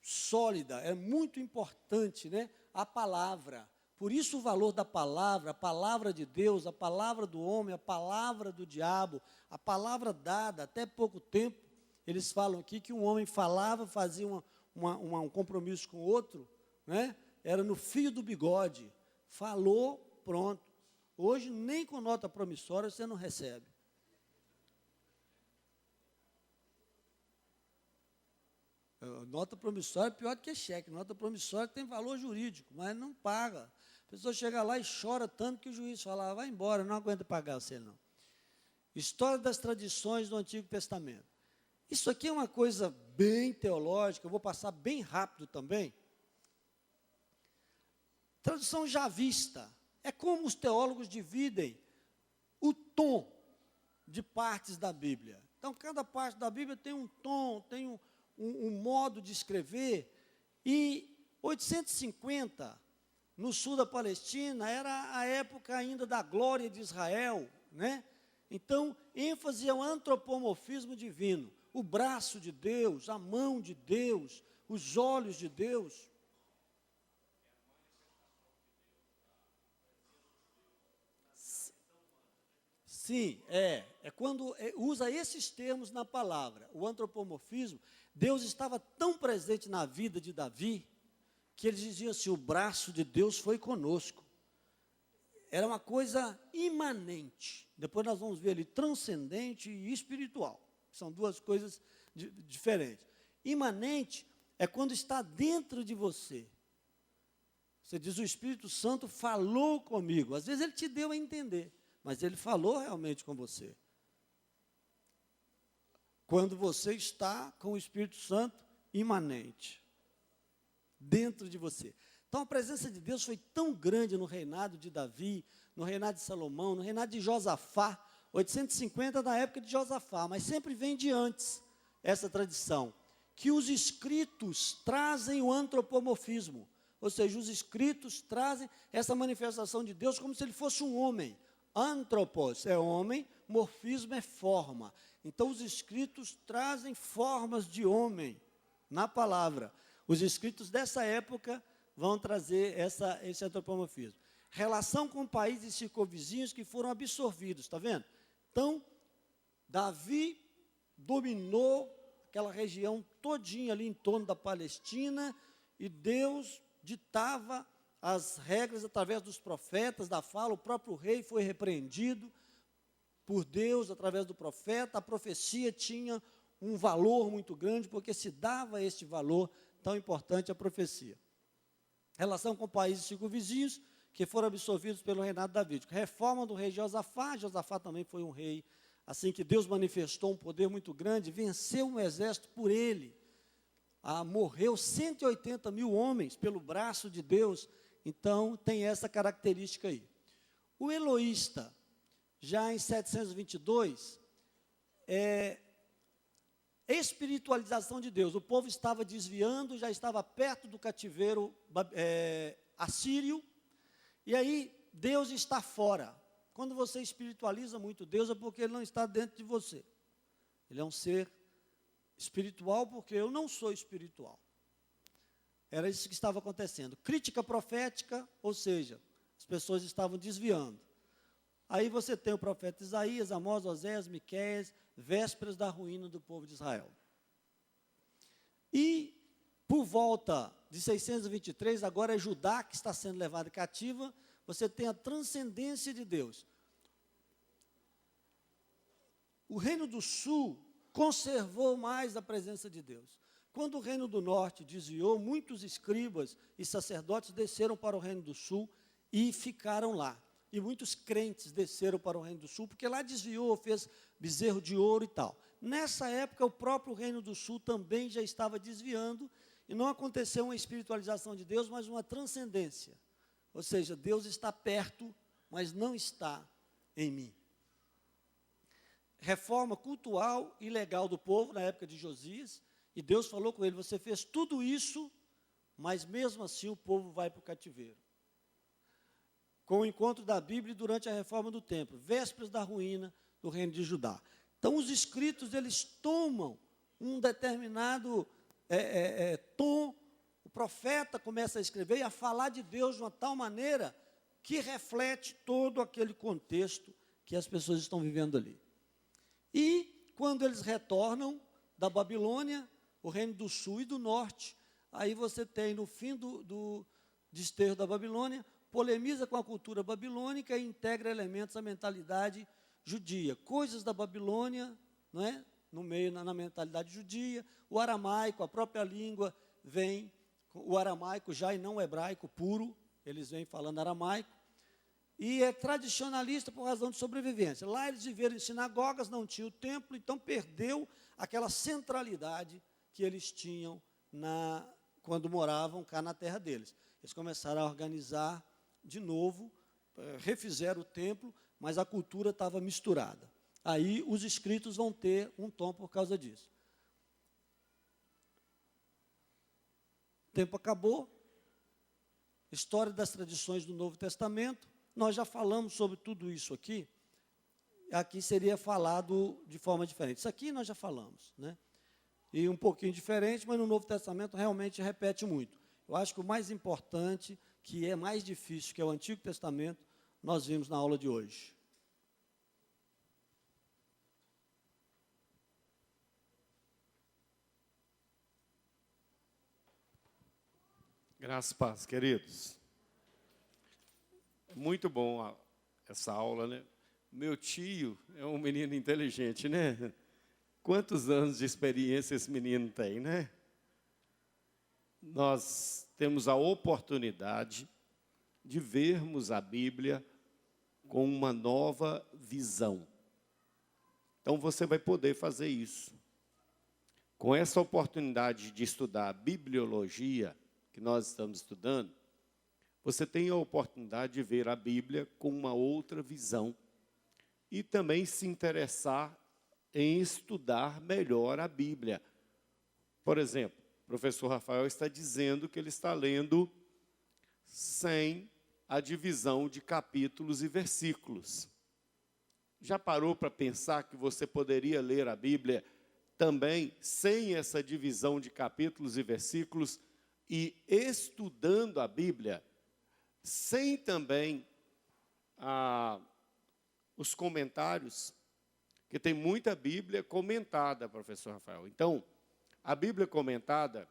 sólida, é muito importante, né, a palavra. Por isso o valor da palavra, a palavra de Deus, a palavra do homem, a palavra do diabo, a palavra dada até pouco tempo. Eles falam aqui que um homem falava, fazia um compromisso com o outro, né? Era no fio do bigode. Falou, pronto. Hoje, nem com nota promissória você não recebe. Nota promissória é pior do que cheque. Nota promissória tem valor jurídico, mas não paga. A pessoa chega lá e chora tanto que o juiz fala, vai embora, não aguenta pagar você não. História das tradições do Antigo Testamento. Isso aqui é uma coisa bem teológica, eu vou passar bem rápido também. Tradução javista. É como os teólogos dividem o tom de partes da Bíblia. Então, cada parte da Bíblia tem um tom, tem um modo de escrever. E 850, no sul da Palestina, era a época ainda da glória de Israel, né? Então, ênfase ao antropomorfismo divino, o braço de Deus, a mão de Deus, os olhos de Deus. Sim, é quando usa esses termos na palavra, o antropomorfismo. Deus estava tão presente na vida de Davi, que eles diziam assim, o braço de Deus foi conosco. Era uma coisa imanente. Depois nós vamos ver ali, transcendente e espiritual. São duas coisas diferentes. Imanente é quando está dentro de você. Você diz, o Espírito Santo falou comigo. Às vezes ele te deu a entender, mas ele falou realmente com você. Quando você está com o Espírito Santo imanente, dentro de você. Então a presença de Deus foi tão grande no reinado de Davi, no reinado de Salomão, no reinado de Josafá, 850 da época de Josafá, mas sempre vem de antes essa tradição, que os escritos trazem o antropomorfismo, ou seja, os escritos trazem essa manifestação de Deus como se ele fosse um homem. Antropos é homem, morfismo é forma. Então os escritos trazem formas de homem na palavra. Os escritos dessa época vão trazer esse antropomorfismo. Relação com países circunvizinhos que foram absorvidos, está vendo? Então, Davi dominou aquela região todinha ali em torno da Palestina, e Deus ditava as regras através dos profetas, da fala. O próprio rei foi repreendido por Deus através do profeta. A profecia tinha um valor muito grande, porque se dava este valor tão importante à profecia. Relação com países circunvizinhos que foram absorvidos pelo reinado davídico. Reforma do rei Josafá. Josafá também foi um rei, assim, que Deus manifestou um poder muito grande, venceu um exército por ele. Morreu 180 mil homens pelo braço de Deus. Então, tem essa característica aí. O Eloísta, já em 722, espiritualização de Deus. O povo estava desviando, já estava perto do cativeiro assírio, e aí Deus está fora. Quando você espiritualiza muito Deus, é porque Ele não está dentro de você. Ele é um ser espiritual, porque eu não sou espiritual. Era isso que estava acontecendo. Crítica profética, ou seja, as pessoas estavam desviando. Aí você tem o profeta Isaías, Amós, Oséias, Miqueias, vésperas da ruína do povo de Israel. E, por volta de 623, agora é Judá que está sendo levado cativa, você tem a transcendência de Deus. O reino do sul conservou mais a presença de Deus. Quando o reino do norte desviou, muitos escribas e sacerdotes desceram para o reino do sul e ficaram lá. E muitos crentes desceram para o reino do sul, porque lá desviou, fez bezerro de ouro e tal. Nessa época, o próprio reino do sul também já estava desviando, e não aconteceu uma espiritualização de Deus, mas uma transcendência. Ou seja, Deus está perto, mas não está em mim. Reforma cultural e legal do povo na época de Josias, e Deus falou com ele, você fez tudo isso, mas mesmo assim o povo vai para o cativeiro. Com o encontro da Bíblia durante a reforma do templo, vésperas da ruína do reino de Judá. Então, os escritos, eles tomam um determinado tom, o profeta começa a escrever e a falar de Deus de uma tal maneira que reflete todo aquele contexto que as pessoas estão vivendo ali. E, quando eles retornam da Babilônia, o reino do sul e do norte, aí você tem, no fim do desterro da Babilônia, polemiza com a cultura babilônica e integra elementos à mentalidade judia. Coisas da Babilônia, não é? No meio, na mentalidade judia. O aramaico, a própria língua, vem, o aramaico já e não o hebraico puro, eles vêm falando aramaico. E é tradicionalista por razão de sobrevivência. Lá eles viveram em sinagogas, não tinha o templo, então perdeu aquela centralidade que eles tinham quando moravam cá na terra deles. Eles começaram a organizar de novo, refizeram o templo, mas a cultura estava misturada. Aí os escritos vão ter um tom por causa disso. O tempo acabou. História das tradições do Novo Testamento. Nós já falamos sobre tudo isso aqui. aqui seria falado de forma diferente. Isso aqui nós já falamos, né? E um pouquinho diferente, mas no Novo Testamento realmente repete muito. Eu acho que o mais importante, que é mais difícil, que é o Antigo Testamento, nós vimos na aula de hoje. Graças e paz, queridos. Muito bom essa aula, né? Meu tio é um menino inteligente, né? Quantos anos de experiência esse menino tem, né? Nós temos a oportunidade de vermos a Bíblia com uma nova visão. Então, você vai poder fazer isso. Com essa oportunidade de estudar a bibliologia que nós estamos estudando, você tem a oportunidade de ver a Bíblia com uma outra visão e também se interessar em estudar melhor a Bíblia. Por exemplo, o professor Rafael está dizendo que ele está lendo sem a divisão de capítulos e versículos. Já parou para pensar que você poderia ler a Bíblia também sem essa divisão de capítulos e versículos e estudando a Bíblia, sem também os comentários, que tem muita Bíblia comentada, professor Rafael. Então, a Bíblia comentada,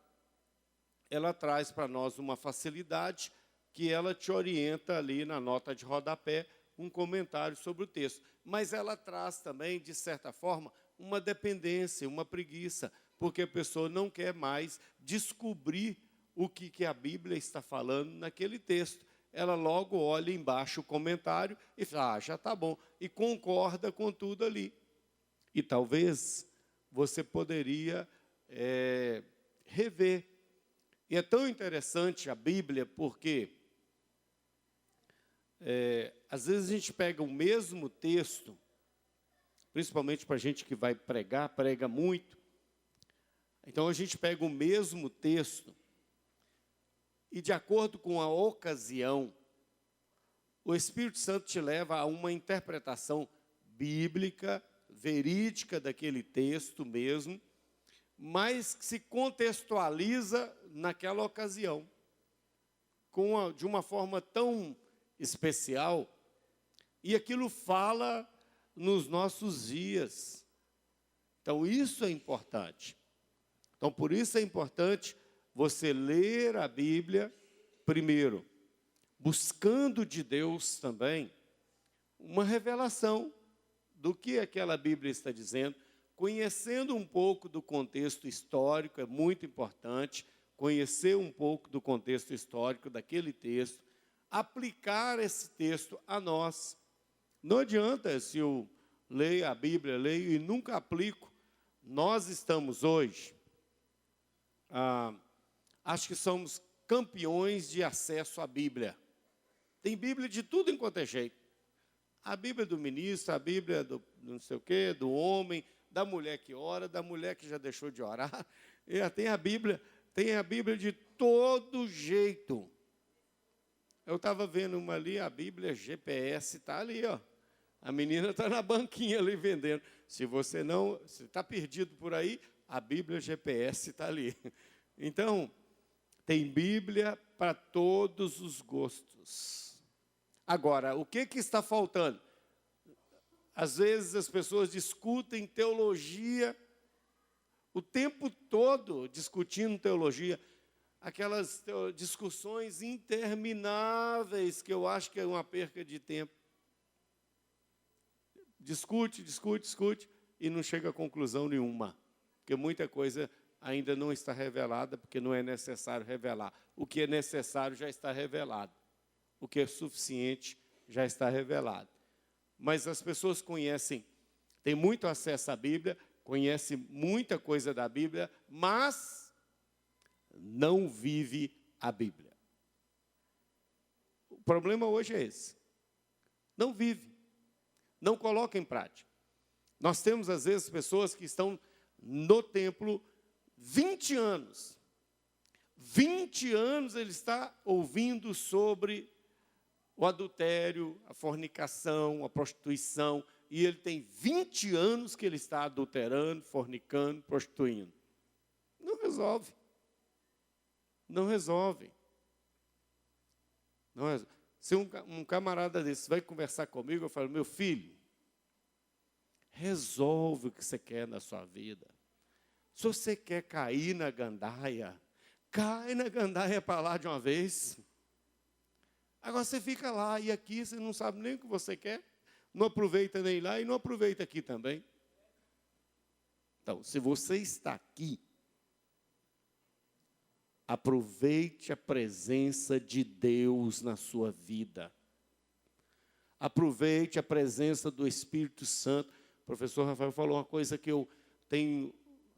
ela traz para nós uma facilidade que ela te orienta ali na nota de rodapé, um comentário sobre o texto. Mas ela traz também, de certa forma, uma dependência, uma preguiça, porque a pessoa não quer mais descobrir o que a Bíblia está falando naquele texto. Ela logo olha embaixo o comentário e fala, já está bom, e concorda com tudo ali. E talvez você poderia rever. E é tão interessante a Bíblia, porque às vezes a gente pega o mesmo texto, principalmente para a gente que vai pregar, prega muito. Então a gente pega o mesmo texto e, de acordo com a ocasião, o Espírito Santo te leva a uma interpretação bíblica, verídica daquele texto mesmo, mas que se contextualiza naquela ocasião, de uma forma tão especial, e aquilo fala nos nossos dias. Então, isso é importante. Então, por isso é importante você ler a Bíblia, primeiro, buscando de Deus também uma revelação do que aquela Bíblia está dizendo, conhecendo um pouco do contexto histórico, é muito importante, conhecer um pouco do contexto histórico daquele texto, aplicar esse texto a nós. Não adianta se eu leio a Bíblia, leio e nunca aplico. Nós estamos hoje, acho que somos campeões de acesso à Bíblia. Tem Bíblia de tudo enquanto é jeito. A Bíblia do ministro, a Bíblia do não sei o quê, do homem, da mulher que ora, da mulher que já deixou de orar. E tem a Bíblia de todo jeito. Eu estava vendo uma ali, a Bíblia GPS está ali, ó. A menina está na banquinha ali vendendo. Se você está perdido por aí, a Bíblia GPS está ali. Então, tem Bíblia para todos os gostos. Agora, o que está faltando? Às vezes as pessoas discutem teologia o tempo todo, discutindo teologia, aquelas discussões intermináveis que eu acho que é uma perca de tempo. Discute e não chega a conclusão nenhuma, porque muita coisa ainda não está revelada, porque não é necessário revelar. O que é necessário já está revelado. O que é suficiente já está revelado. Mas as pessoas conhecem, têm muito acesso à Bíblia, conhecem muita coisa da Bíblia, mas não vive a Bíblia. O problema hoje é esse. Não vive. Não coloca em prática. Nós temos, às vezes, pessoas que estão no templo 20 anos. 20 anos ele está ouvindo sobre o adultério, a fornicação, a prostituição, e ele tem 20 anos que ele está adulterando, fornicando, prostituindo. Não resolve. Não resolve. Não resolve. Se um camarada desse vai conversar comigo, eu falo, meu filho, resolve o que você quer na sua vida. Se você quer cair na gandaia, cai na gandaia para lá de uma vez. Agora você fica lá e aqui, você não sabe nem o que você quer, não aproveita nem lá e não aproveita aqui também. Então, se você está aqui, aproveite a presença de Deus na sua vida. Aproveite a presença do Espírito Santo. O professor Rafael falou uma coisa que eu tenho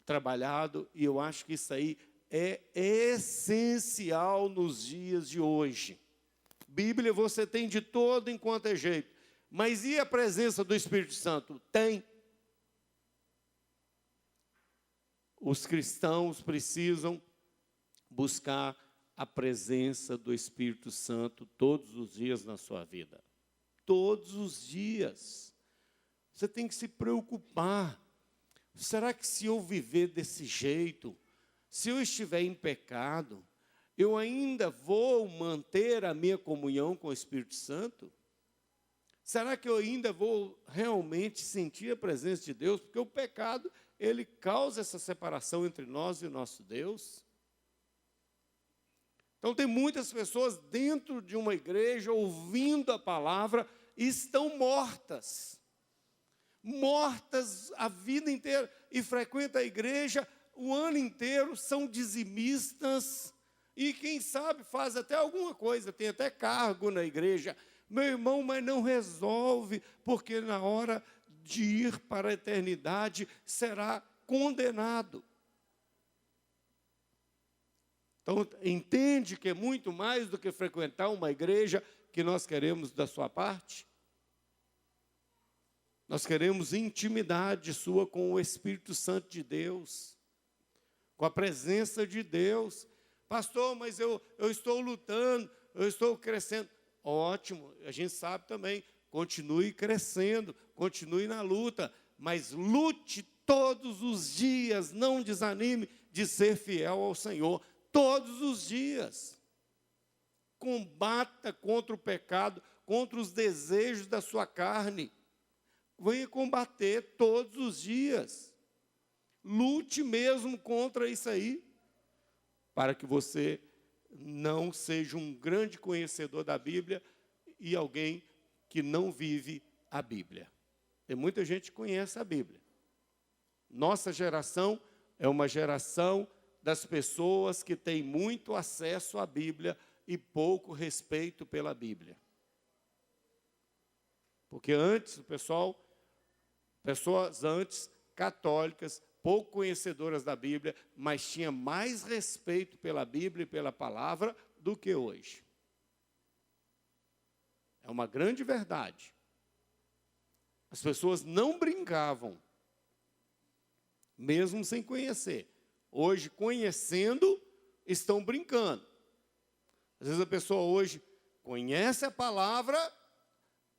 trabalhado e eu acho que isso aí é essencial nos dias de hoje. Bíblia você tem de todo enquanto é jeito. Mas e a presença do Espírito Santo? Tem. Os cristãos precisam buscar a presença do Espírito Santo todos os dias na sua vida. Todos os dias. Você tem que se preocupar. Será que se eu viver desse jeito, se eu estiver em pecado, eu ainda vou manter a minha comunhão com o Espírito Santo? Será que eu ainda vou realmente sentir a presença de Deus? Porque o pecado, ele causa essa separação entre nós e o nosso Deus. Então, tem muitas pessoas dentro de uma igreja, ouvindo a palavra, e estão mortas. Mortas a vida inteira. E frequentam a igreja o ano inteiro, são dizimistas. E quem sabe faz até alguma coisa, tem até cargo na igreja. Meu irmão, mas não resolve, porque na hora de ir para a eternidade será condenado. Então, entende que é muito mais do que frequentar uma igreja que nós queremos da sua parte? Nós queremos intimidade sua com o Espírito Santo de Deus, com a presença de Deus. Pastor, mas eu estou lutando, eu estou crescendo. Ótimo, a gente sabe também, continue crescendo, continue na luta, mas lute todos os dias, não desanime de ser fiel ao Senhor. Todos os dias. Combata contra o pecado, contra os desejos da sua carne. Venha combater todos os dias. Lute mesmo contra isso aí, para que você não seja um grande conhecedor da Bíblia e alguém que não vive a Bíblia. Tem muita gente que conhece a Bíblia. Nossa geração é uma geração das pessoas que têm muito acesso à Bíblia e pouco respeito pela Bíblia. Porque antes, pessoas antes, católicas, pouco conhecedoras da Bíblia, mas tinha mais respeito pela Bíblia e pela palavra do que hoje. É uma grande verdade. As pessoas não brincavam, mesmo sem conhecer. Hoje, conhecendo, estão brincando. Às vezes a pessoa hoje conhece a palavra,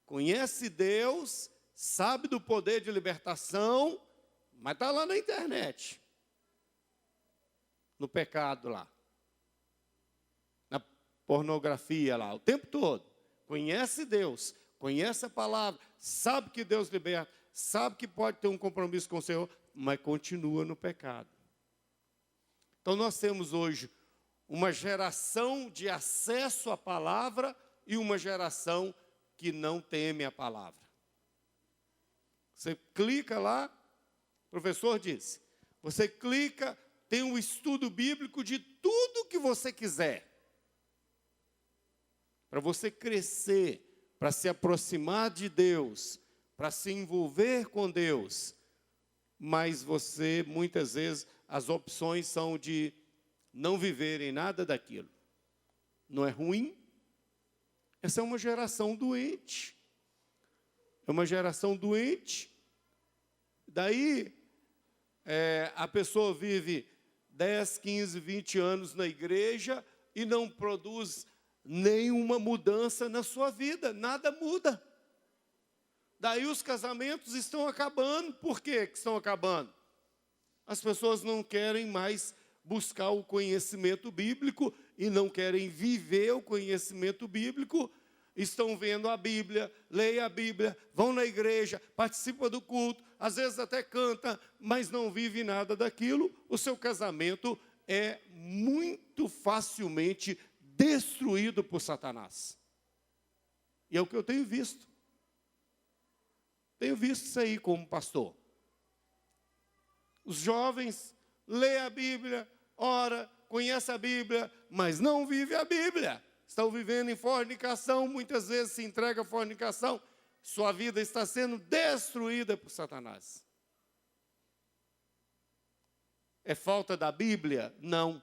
conhece Deus, sabe do poder de libertação, mas está lá na internet, no pecado lá, na pornografia lá, o tempo todo. Conhece Deus, conhece a palavra, sabe que Deus liberta, sabe que pode ter um compromisso com o Senhor, mas continua no pecado. Então, nós temos hoje uma geração de acesso à palavra e uma geração que não teme a palavra. Você clica lá, o professor disse, você clica, tem um estudo bíblico de tudo que você quiser. Para você crescer, para se aproximar de Deus, para se envolver com Deus. Mas você, muitas vezes, as opções são de não viverem nada daquilo. Não é ruim? Essa é uma geração doente. É uma geração doente. Daí, a pessoa vive 10, 15, 20 anos na igreja e não produz nenhuma mudança na sua vida. Nada muda. Daí os casamentos estão acabando. Por que estão acabando? As pessoas não querem mais buscar o conhecimento bíblico e não querem viver o conhecimento bíblico. Estão vendo a Bíblia, leem a Bíblia, vão na igreja, participam do culto, às vezes até canta, mas não vive nada daquilo. O seu casamento é muito facilmente destruído por Satanás. E é o que eu tenho visto. Tenho visto isso aí como pastor. Os jovens lêem a Bíblia, ora, conhecem a Bíblia, mas não vivem a Bíblia. Estão vivendo em fornicação, muitas vezes se entrega à fornicação. Sua vida está sendo destruída por Satanás. É falta da Bíblia? Não.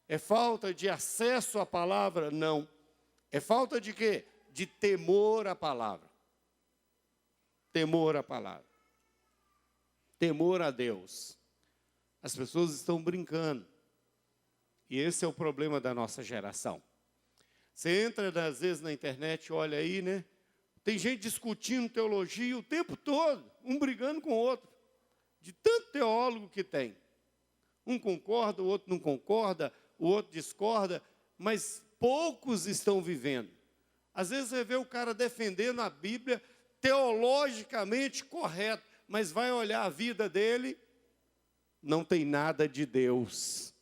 É falta de acesso à palavra? Não. É falta de quê? De temor à palavra. Temor à palavra. Temor a Deus. As pessoas estão brincando. E esse é o problema da nossa geração. Você entra, às vezes, na internet, olha aí, né? Tem gente discutindo teologia o tempo todo, um brigando com o outro. De tanto teólogo que tem. Um concorda, o outro não concorda, o outro discorda, mas poucos estão vivendo. Às vezes você vê o cara defendendo a Bíblia teologicamente correto, mas vai olhar a vida dele, não tem nada de Deus.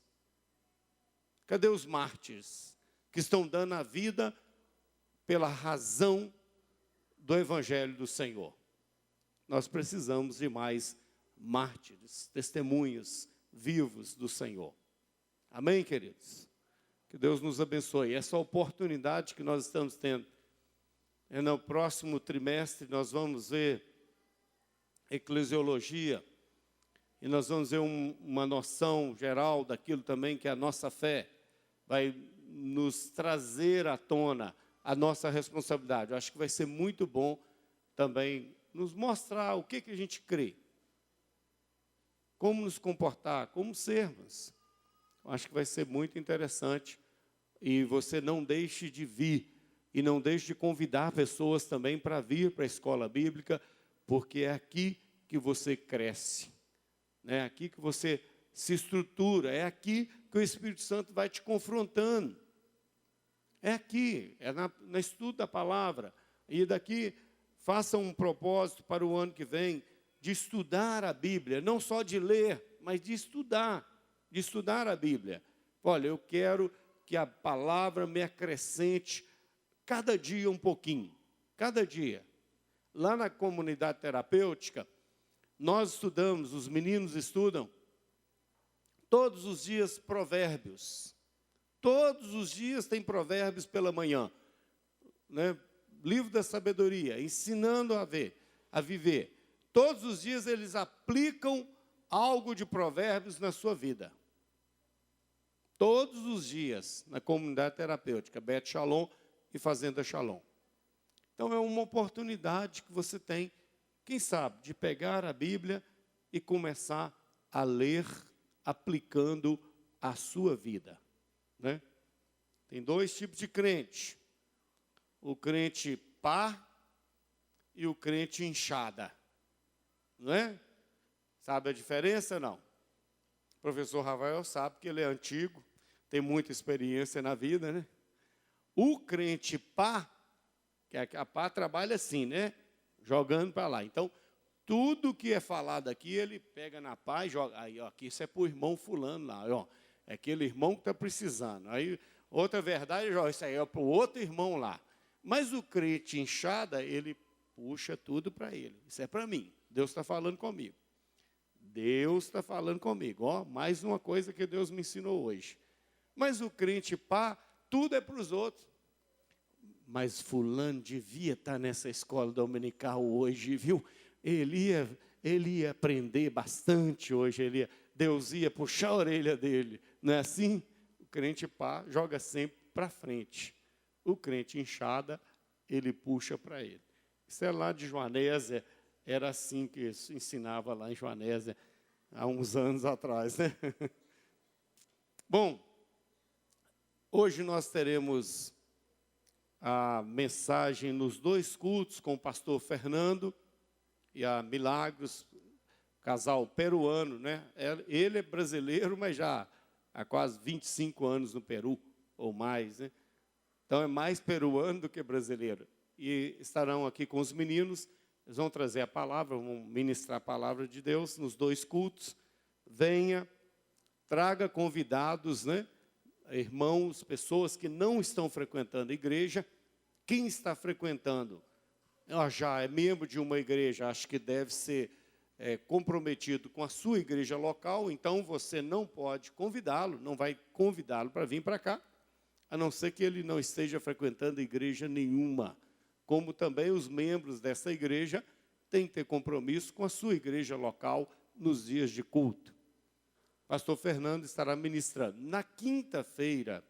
Cadê os mártires que estão dando a vida pela razão do Evangelho do Senhor? Nós precisamos de mais mártires, testemunhos vivos do Senhor. Amém, queridos? Que Deus nos abençoe. Essa oportunidade que nós estamos tendo. No próximo trimestre nós vamos ver eclesiologia e nós vamos ver uma noção geral daquilo também que é a nossa fé vai nos trazer à tona a nossa responsabilidade. Eu acho que vai ser muito bom também nos mostrar o que a gente crê, como nos comportar, como sermos. Eu acho que vai ser muito interessante e você não deixe de vir e não deixe de convidar pessoas também para vir para a escola bíblica, porque é aqui que você cresce, é aqui que você se estrutura, é aqui que o Espírito Santo vai te confrontando. É aqui, é no estudo da palavra. E daqui, faça um propósito para o ano que vem, de estudar a Bíblia, não só de ler, mas de estudar a Bíblia. Olha, eu quero que a palavra me acrescente cada dia um pouquinho, cada dia. Lá na comunidade terapêutica, nós estudamos, os meninos estudam, todos os dias provérbios. Todos os dias tem provérbios pela manhã. Né? Livro da sabedoria, ensinando a viver. Todos os dias eles aplicam algo de provérbios na sua vida. Todos os dias, na comunidade terapêutica, Beth Shalom e Fazenda Shalom. Então, é uma oportunidade que você tem, quem sabe, de pegar a Bíblia e começar a ler, aplicando a sua vida. Né? Tem dois tipos de crente. O crente pá e o crente inchada. Não é? Sabe a diferença, não? O professor Rafael sabe que ele é antigo, tem muita experiência na vida, né? O crente pá, que a pá trabalha assim, né? Jogando para lá. Então, tudo que é falado aqui, ele pega na pá e joga. Aí, ó, aqui isso é para o irmão fulano lá, ó. É aquele irmão que está precisando. Aí, outra verdade, ó, isso aí é para o outro irmão lá. Mas o crente inchada, ele puxa tudo para ele. Isso é para mim. Deus está falando comigo. Deus está falando comigo. Ó, mais uma coisa que Deus me ensinou hoje. Mas o crente pá, tudo é para os outros. Mas fulano devia estar nessa escola dominical hoje, viu? Ele ia aprender bastante hoje. Deus ia puxar a orelha dele. Não é assim? O crente pá joga sempre para frente. O crente inchada, ele puxa para ele. Isso é lá de Joanésia. Era assim que isso ensinava lá em Joanésia, há uns anos atrás, né? Bom, hoje nós teremos a mensagem nos 2 cultos com o pastor Fernando e a Milagros, casal peruano, né? Ele é brasileiro, mas já há quase 25 anos no Peru, ou mais, né? Então é mais peruano do que brasileiro. E estarão aqui com os meninos, eles vão trazer a palavra, vão ministrar a palavra de Deus nos 2 cultos. Venha, traga convidados, né? Irmãos, pessoas que não estão frequentando a igreja. Quem está frequentando, já é membro de uma igreja, acho que deve ser comprometido com a sua igreja local, então você não pode convidá-lo, não vai convidá-lo para vir para cá, a não ser que ele não esteja frequentando igreja nenhuma. Como também os membros dessa igreja têm que ter compromisso com a sua igreja local nos dias de culto. Pastor Fernando estará ministrando. Na quinta-feira,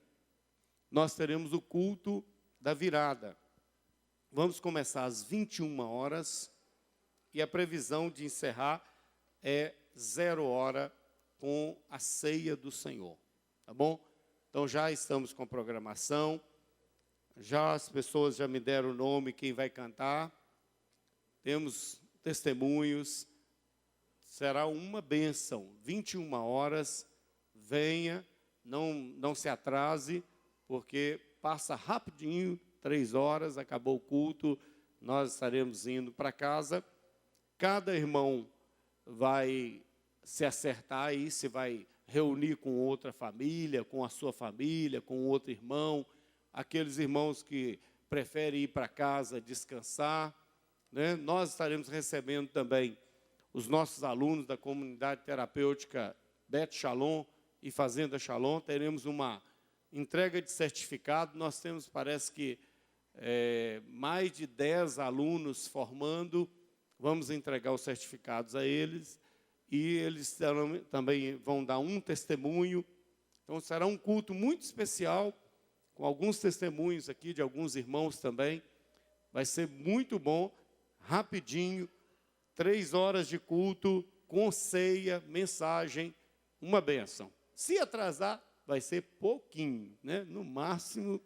nós teremos o culto da virada. Vamos começar às 21 horas e a previsão de encerrar é 0 hora com a ceia do Senhor. Tá bom? Então já estamos com a programação, já as pessoas já me deram o nome, quem vai cantar, temos testemunhos, será uma bênção, 21 horas, venha, não se atrase, porque passa rapidinho, 3 horas, acabou o culto, nós estaremos indo para casa. Cada irmão vai se acertar aí, se vai reunir com outra família, com a sua família, com outro irmão, aqueles irmãos que preferem ir para casa descansar, né? Nós estaremos recebendo também os nossos alunos da comunidade terapêutica Bet Shalom e Fazenda Shalom. Teremos uma entrega de certificado. Nós temos, parece que, mais de 10 alunos formando. Vamos entregar os certificados a eles. E eles também vão dar um testemunho. Então, será um culto muito especial, com alguns testemunhos aqui de alguns irmãos também. Vai ser muito bom, rapidinho. 3 horas de culto, com ceia, mensagem, uma bênção. Se atrasar, vai ser pouquinho, né? No máximo,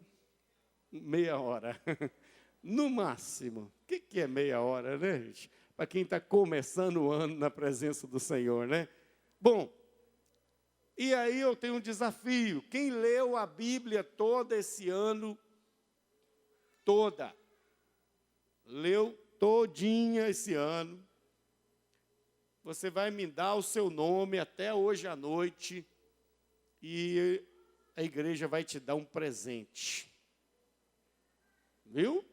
meia hora. No máximo. O que é meia hora, né, gente? Para quem está começando o ano na presença do Senhor, né? Bom, e aí eu tenho um desafio. Quem leu a Bíblia toda esse ano, toda, leu todinha esse ano, você vai me dar o seu nome até hoje à noite e a igreja vai te dar um presente. Viu?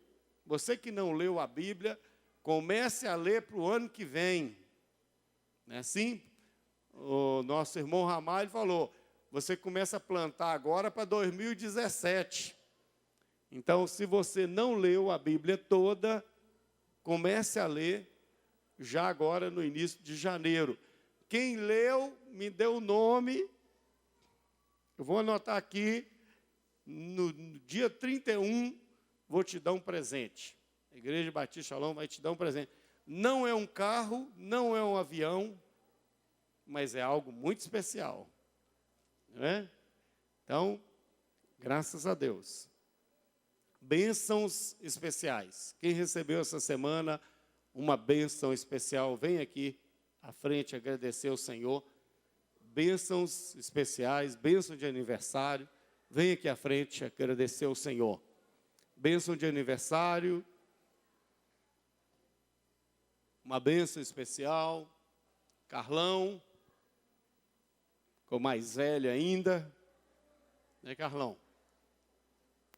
Você que não leu a Bíblia, comece a ler para o ano que vem. Não é assim? O nosso irmão Ramalho falou, você começa a plantar agora para 2017. Então, se você não leu a Bíblia toda, comece a ler já agora no início de janeiro. Quem leu, me deu o nome. Eu vou anotar aqui, no dia 31, vou te dar um presente. A Igreja Batista Shalom vai te dar um presente. Não é um carro, não é um avião, mas é algo muito especial. Não é? Então, graças a Deus. Bênçãos especiais. Quem recebeu essa semana uma bênção especial, vem aqui à frente agradecer ao Senhor. Bênçãos especiais, bênção de aniversário, vem aqui à frente agradecer ao Senhor. Bênção de aniversário, uma bênção especial. Carlão, ficou mais velho ainda, né, Carlão?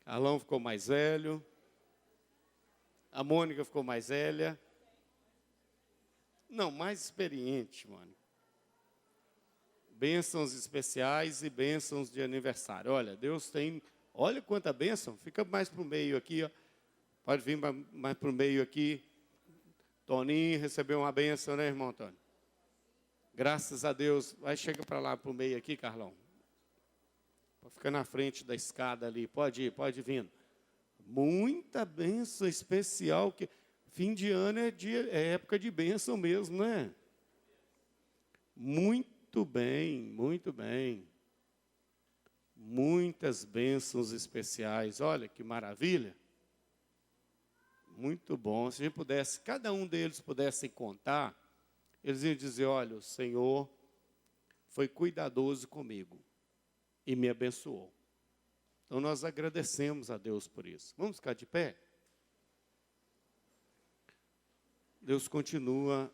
Carlão ficou mais velho, a Mônica ficou mais velha. Não, mais experiente, mano. Bênçãos especiais e bênçãos de aniversário. Olha, Deus tem... Olha quanta bênção. Fica mais para o meio aqui, ó. Pode vir mais para o meio aqui. Toninho recebeu uma bênção, né, irmão Tony? Graças a Deus. Vai, chega para lá para o meio aqui, Carlão. Pode ficar na frente da escada ali. Pode ir, pode vir. Muita bênção especial que... Fim de ano é época de bênção mesmo, né? Muito bem, muito bem. Muitas bênçãos especiais. Olha que maravilha. muito bom. Se a gente pudesse, cada um deles pudesse contar, eles iam dizer, olha, o Senhor foi cuidadoso comigo e me abençoou. Então, nós agradecemos a Deus por isso. Vamos ficar de pé? Deus continua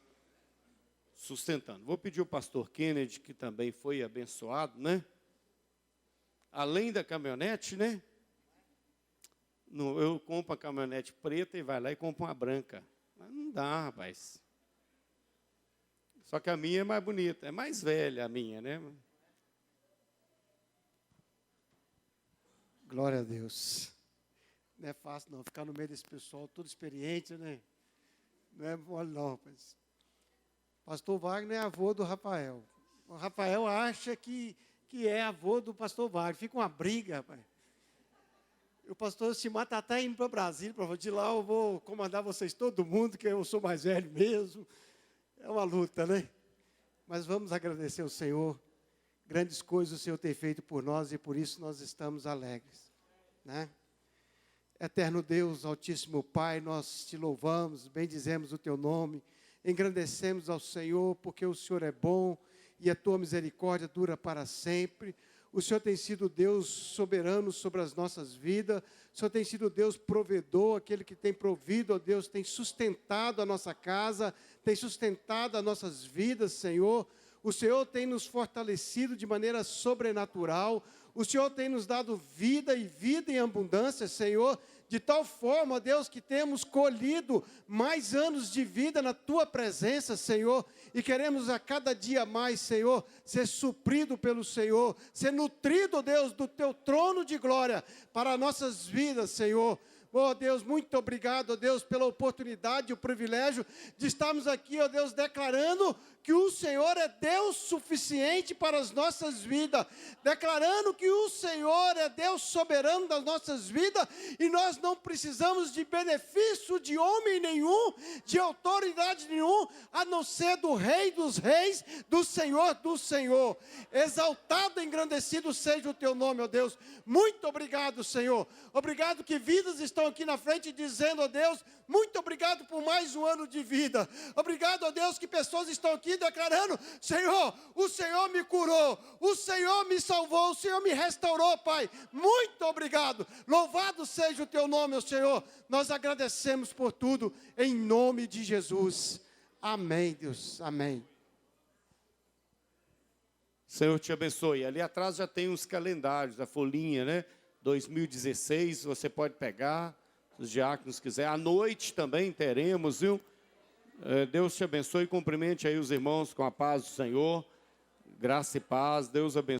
sustentando. Vou pedir ao pastor Kennedy, que também foi abençoado, né? Além da caminhonete, né? Eu compro a caminhonete preta e vai lá e compro uma branca. Mas não dá, rapaz. Só que a minha é mais bonita, é mais velha a minha, né? Glória a Deus. Não é fácil não, ficar no meio desse pessoal, todo experiente, né? Não é mole não, rapaz. Pastor Wagner é avô do Rafael. O Rafael acha que é avô do pastor Wagner. Fica uma briga, rapaz. O pastor Simar está até indo para Brasília, para de lá eu vou comandar vocês, todo mundo, que eu sou mais velho mesmo. É uma luta, né? Mas vamos agradecer ao Senhor. Grandes coisas o Senhor tem feito por nós e por isso nós estamos alegres, né? Eterno Deus, Altíssimo Pai, nós te louvamos, bendizemos o teu nome, engrandecemos ao Senhor, porque o Senhor é bom e a tua misericórdia dura para sempre. O Senhor tem sido Deus soberano sobre as nossas vidas, o Senhor tem sido Deus provedor, aquele que tem provido, ó Deus, tem sustentado a nossa casa, tem sustentado as nossas vidas, Senhor. O Senhor tem nos fortalecido de maneira sobrenatural, o Senhor tem nos dado vida e vida em abundância, Senhor, de tal forma, ó Deus, que temos colhido mais anos de vida na Tua presença, Senhor, e queremos a cada dia mais, Senhor, ser suprido pelo Senhor, ser nutrido, ó Deus, do Teu trono de glória para nossas vidas, Senhor. Oh Deus, muito obrigado, ó Deus, pela oportunidade e o privilégio de estarmos aqui, ó Deus, declarando que o Senhor é Deus suficiente para as nossas vidas, declarando que o Senhor é Deus soberano das nossas vidas, e nós não precisamos de benefício de homem nenhum, de autoridade nenhum, a não ser do Rei dos Reis, do Senhor. Exaltado e engrandecido seja o teu nome, ó Deus. Muito obrigado, Senhor. Obrigado que vidas estão aqui na frente dizendo, ó Deus, muito obrigado por mais um ano de vida. Obrigado, ó Deus, que pessoas estão aqui declarando, Senhor, o Senhor me curou, o Senhor me salvou, o Senhor me restaurou, Pai. Muito obrigado. Louvado seja o teu nome, ó Senhor. Nós agradecemos por tudo, em nome de Jesus. Amém, Deus. Amém. Senhor te abençoe. Ali atrás já tem os calendários, a folhinha, né? 2016, você pode pegar, se os diáconos quiserem. À noite também teremos, viu? Deus te abençoe, cumprimente aí os irmãos com a paz do Senhor. Graça e paz, Deus abençoe.